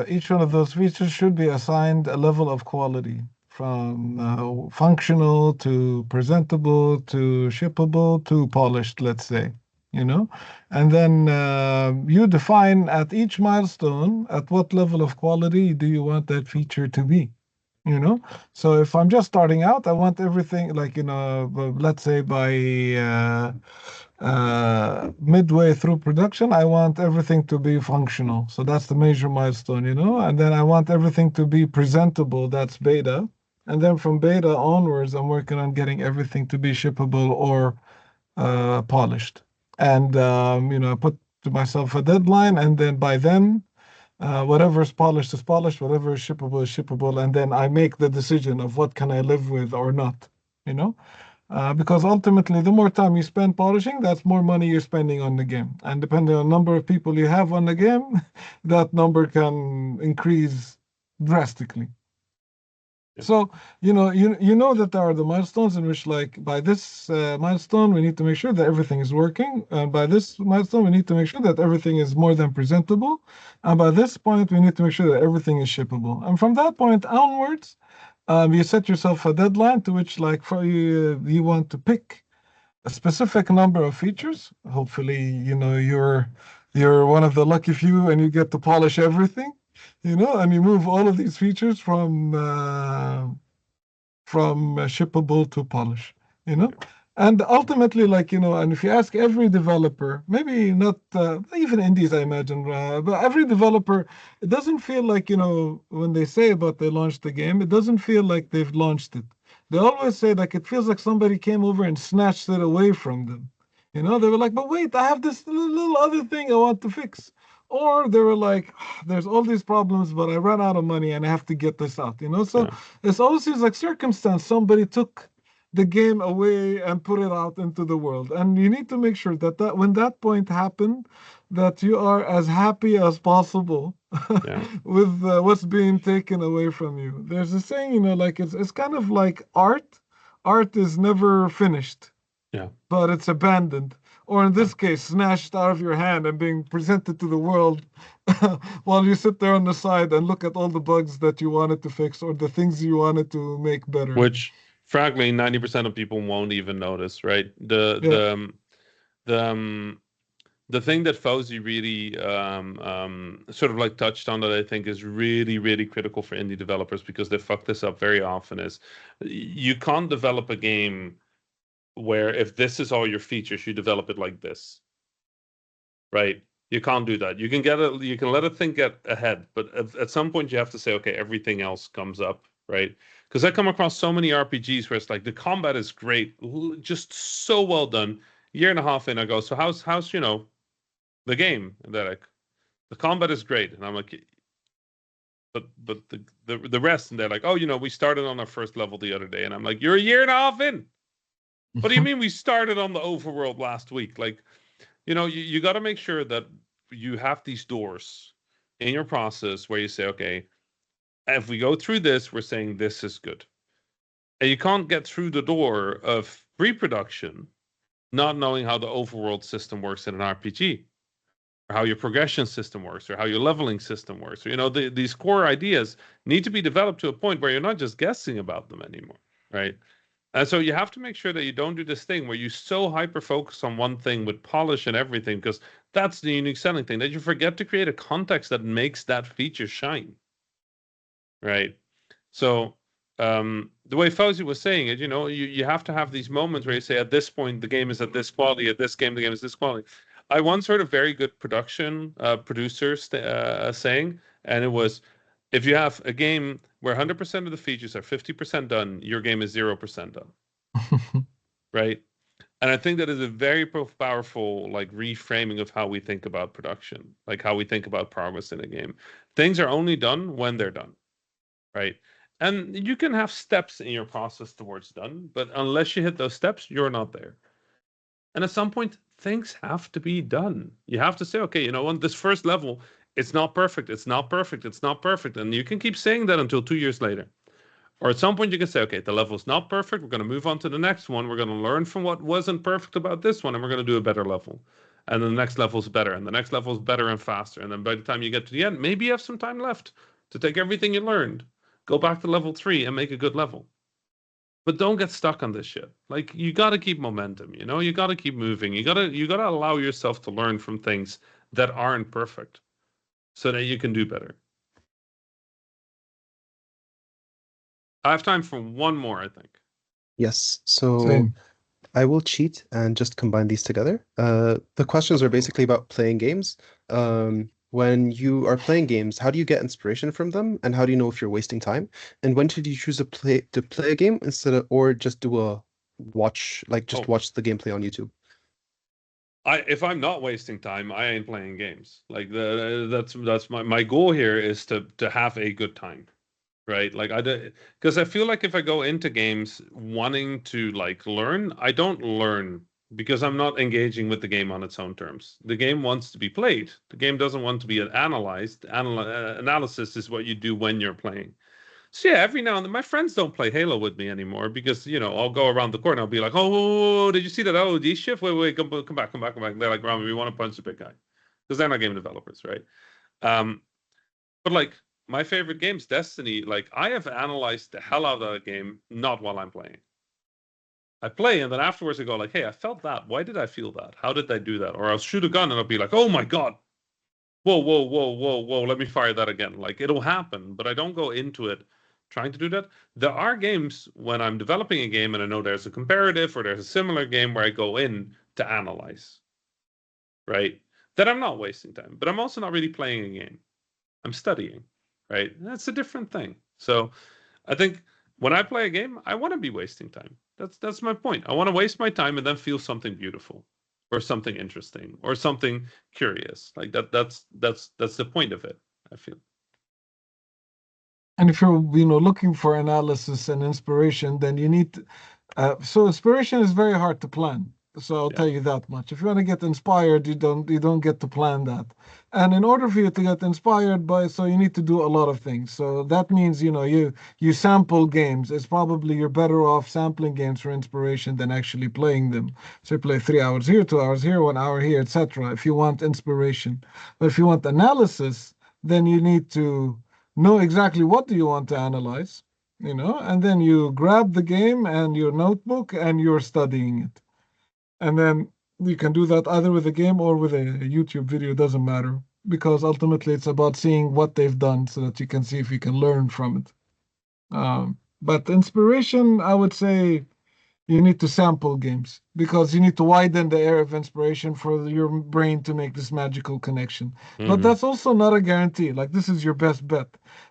each one of those features should be assigned a level of quality, from functional to presentable to shippable to polished, let's say, and then you define at each milestone at what level of quality do you want that feature to be. So if I'm just starting out, I want everything like, let's say by midway through production, I want everything to be functional. So that's the major milestone, and then I want everything to be presentable. That's beta. And then from beta onwards, I'm working on getting everything to be shippable or polished. And, I put to myself a deadline, and then by then, whatever is polished is polished, whatever is shippable, and then I make the decision of what can I live with or not, because ultimately, the more time you spend polishing, that's more money you're spending on the game. And depending on the number of people you have on the game, that number can increase drastically. So, you know that there are the milestones in which, like, by this milestone, we need to make sure that everything is working. And by this milestone, we need to make sure that everything is more than presentable. And by this point, we need to make sure that everything is shippable. And from that point onwards, you set yourself a deadline to which, like, for you want to pick a specific number of features. Hopefully, you're one of the lucky few, and you get to polish everything. And you move all of these features from shippable to polish. And ultimately, like, and if you ask every developer, maybe not even indies, I imagine, but every developer, it doesn't feel like, when they say about they launched the game, it doesn't feel like they've launched it. They always say, like, it feels like somebody came over and snatched it away from them. They were like, but wait, I have this little other thing I want to fix. Or they were like, there's all these problems, but I ran out of money and I have to get this out, So It always seems like circumstance. Somebody took the game away and put it out into the world. And you need to make sure that when that point happened, that you are as happy as possible with what's being taken away from you. There's a saying, like, it's kind of like art art is never finished. Yeah. But it's abandoned, or in this case, snatched out of your hand and being presented to the world while you sit there on the side and look at all the bugs that you wanted to fix or the things you wanted to make better. Which, frankly, 90% of people won't even notice, right? The thing that Fawzi really sort of like touched on that I think is really, really critical for indie developers because they fuck this up very often is you can't develop a game where if this is all your features, you develop it like this, right? You can't do that. You can let a thing get ahead, but at some point you have to say, okay, everything else comes up, right? Because I come across so many RPGs where it's like the combat is great, just so well done. Year and a half in, I go, so how's the game? And they're like, the combat is great, and I'm like, but the rest, and they're like, oh, we started on our first level the other day, and I'm like, you're a year and a half in. What do you mean we started on the overworld last week? Like, you got to make sure that you have these doors in your process where you say, okay, if we go through this, we're saying this is good. And you can't get through the door of pre-production not knowing how the overworld system works in an RPG, or how your progression system works, or how your leveling system works. Or, these core ideas need to be developed to a point where you're not just guessing about them anymore, right? And so you have to make sure that you don't do this thing where you so hyper focus on one thing with polish and everything, because that's the unique selling thing, that you forget to create a context that makes that feature shine. Right. So the way Fawzi was saying it, you have to have these moments where you say, at this point, the game is at this quality, at this game, the game is this quality. I once heard a very good production producer saying, and it was, if you have a game where 100% of the features are 50% done, your game is 0% done. Right? And I think that is a very powerful like reframing of how we think about production, like how we think about progress in a game. Things are only done when they're done. Right? And you can have steps in your process towards done, but unless you hit those steps, you're not there. And at some point, things have to be done. You have to say, okay, on this first level, it's not perfect. It's not perfect. It's not perfect. And you can keep saying that until 2 years later. Or at some point you can say, okay, the level is not perfect. We're going to move on to the next one. We're going to learn from what wasn't perfect about this one, and we're going to do a better level. And then the next level is better, and the next level is better and faster. And then by the time you get to the end, maybe you have some time left to take everything you learned, go back to level 3 and make a good level. But don't get stuck on this shit. Like, you got to keep momentum, you got to keep moving. You got to allow yourself to learn from things that aren't perfect so that you can do better. I have time for one more, I think. Yes. So Same. I will cheat and just combine these together. The questions are basically about playing games. When you are playing games, how do you get inspiration from them, and how do you know if you're wasting time? And when should you choose to play a game instead of, or just do a watch, like just watch the gameplay on YouTube? If I'm not wasting time, I ain't playing games. Like that's my goal here is to have a good time. Right? Like because I feel like if I go into games wanting to like learn, I don't learn because I'm not engaging with the game on its own terms. The game wants to be played. The game doesn't want to be analyzed. Analysis is what you do when you're playing. So yeah, every now and then, my friends don't play Halo with me anymore because I'll go around the corner. I'll be like, "Oh, whoa, did you see that LOD shift? Wait, come back, come back, come back." And they're like, "Rami, we want to punch the big guy," because they're not game developers, right? But like my favorite game's Destiny. Like I have analyzed the hell out of that game, not while I'm playing. I play and then afterwards I go like, hey, I felt that. Why did I feel that? How did I do that? Or I'll shoot a gun and I'll be like, oh my God. Whoa, whoa, whoa, whoa, whoa. Let me fire that again. Like it'll happen, but I don't go into it trying to do that. There are games when I'm developing a game and I know there's a comparative or there's a similar game where I go in to analyze. Right? That I'm not wasting time, but I'm also not really playing a game. I'm studying, right? That's a different thing. So I think when I play a game, I want to be wasting time. That's my point. I want to waste my time and then feel something beautiful or something interesting or something curious. Like that's the point of it, I feel. And if you're looking for analysis and inspiration, then you need to, so inspiration is very hard to plan. So I'll tell you that much. If you want to get inspired, you don't get to plan that. And in order for you to get inspired so you need to do a lot of things. So that means, you sample games. It's probably you're better off sampling games for inspiration than actually playing them. So you play 3 hours here, 2 hours here, 1 hour here, etc. if you want inspiration. But if you want analysis, then you need to know exactly what do you want to analyze, and then you grab the game and your notebook and you're studying it. And then you can do that either with a game or with a YouTube video, doesn't matter, because ultimately it's about seeing what they've done so that you can see if you can learn from it. But inspiration, I would say you need to sample games because you need to widen the area of inspiration for your brain to make this magical connection. But that's also not a guarantee. Like, this is your best bet.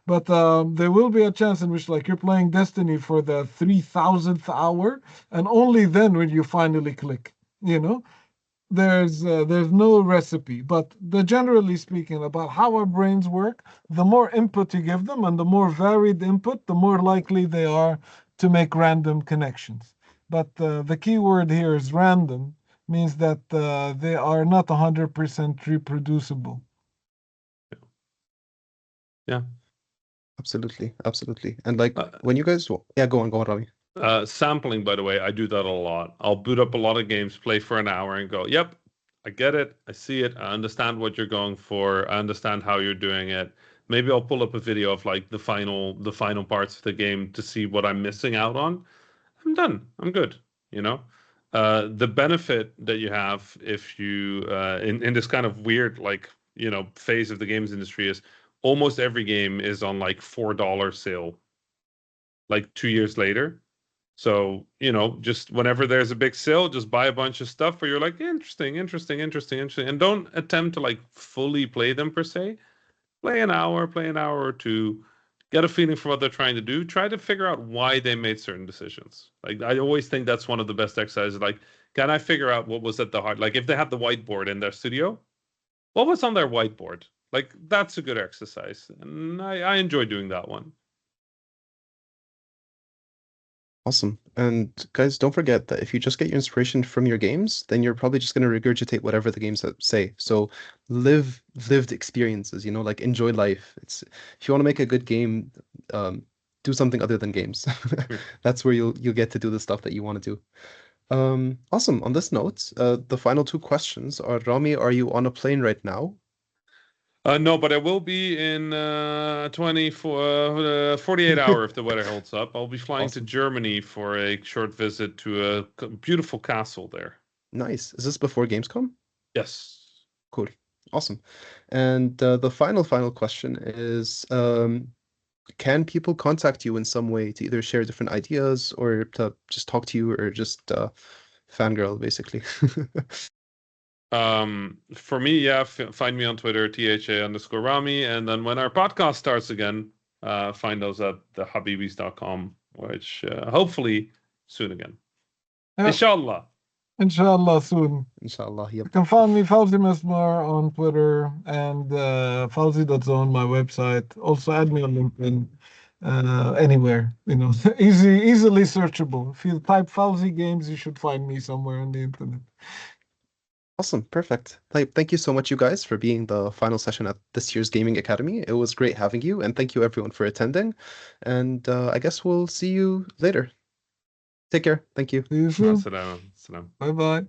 But there will be a chance in which, like, you're playing Destiny for the 3,000th hour, and only then when you finally click, there's no recipe. But generally speaking, about how our brains work, the more input you give them and the more varied input, the more likely they are to make random connections. But the key word here is random, means that they are not 100% reproducible. Yeah. Absolutely. And like when you guys, yeah, go on, Rami. Sampling, by the way, I do that a lot. I'll boot up a lot of games, play for an hour, and go, "Yep, I get it. I see it. I understand what you're going for. I understand how you're doing it." Maybe I'll pull up a video of like the final parts of the game to see what I'm missing out on. I'm done. I'm good. The benefit that you have if you in this kind of weird phase of the games industry is almost every game is on like $4 sale, like 2 years later. So, just whenever there's a big sale, just buy a bunch of stuff where you're like, interesting. And don't attempt to like fully play them per se. Play an hour or two, get a feeling for what they're trying to do. Try to figure out why they made certain decisions. Like, I always think that's one of the best exercises. Like, can I figure out what was at the heart? Like, if they had the whiteboard in their studio, what was on their whiteboard? Like, that's a good exercise. And I enjoy doing that one. Awesome. And guys, don't forget that if you just get your inspiration from your games, then you're probably just going to regurgitate whatever the games say. So live lived experiences, like enjoy life. If you want to make a good game, do something other than games. That's where you'll get to do the stuff that you want to do. Awesome. On this note, the final two questions are, Rami, are you on a plane right now? No, but I will be in 48 hours if the weather holds up. I'll be flying to Germany for a short visit to a beautiful castle there. Nice. Is this before Gamescom? Yes. Cool. Awesome. And the final question is, can people contact you in some way to either share different ideas or to just talk to you or just fangirl, basically? For me, yeah, find me on Twitter, THA_Rami. And then when our podcast starts again, find us at thehabibis.com, which hopefully soon again. Yep. Inshallah. Inshallah soon. Inshallah, yep. You can find me Fawzi Mesmar on Twitter and Fawzi.zone, my website. Also add me on LinkedIn. Anywhere, easily searchable. If you type Fawzi Games, you should find me somewhere on the internet. Awesome. Perfect. Thank you so much, you guys, for being the final session at this year's Gaming Academy. It was great having you, and thank you everyone for attending. And I guess we'll see you later. Take care. Thank you. See you soon. Salam. Bye-bye.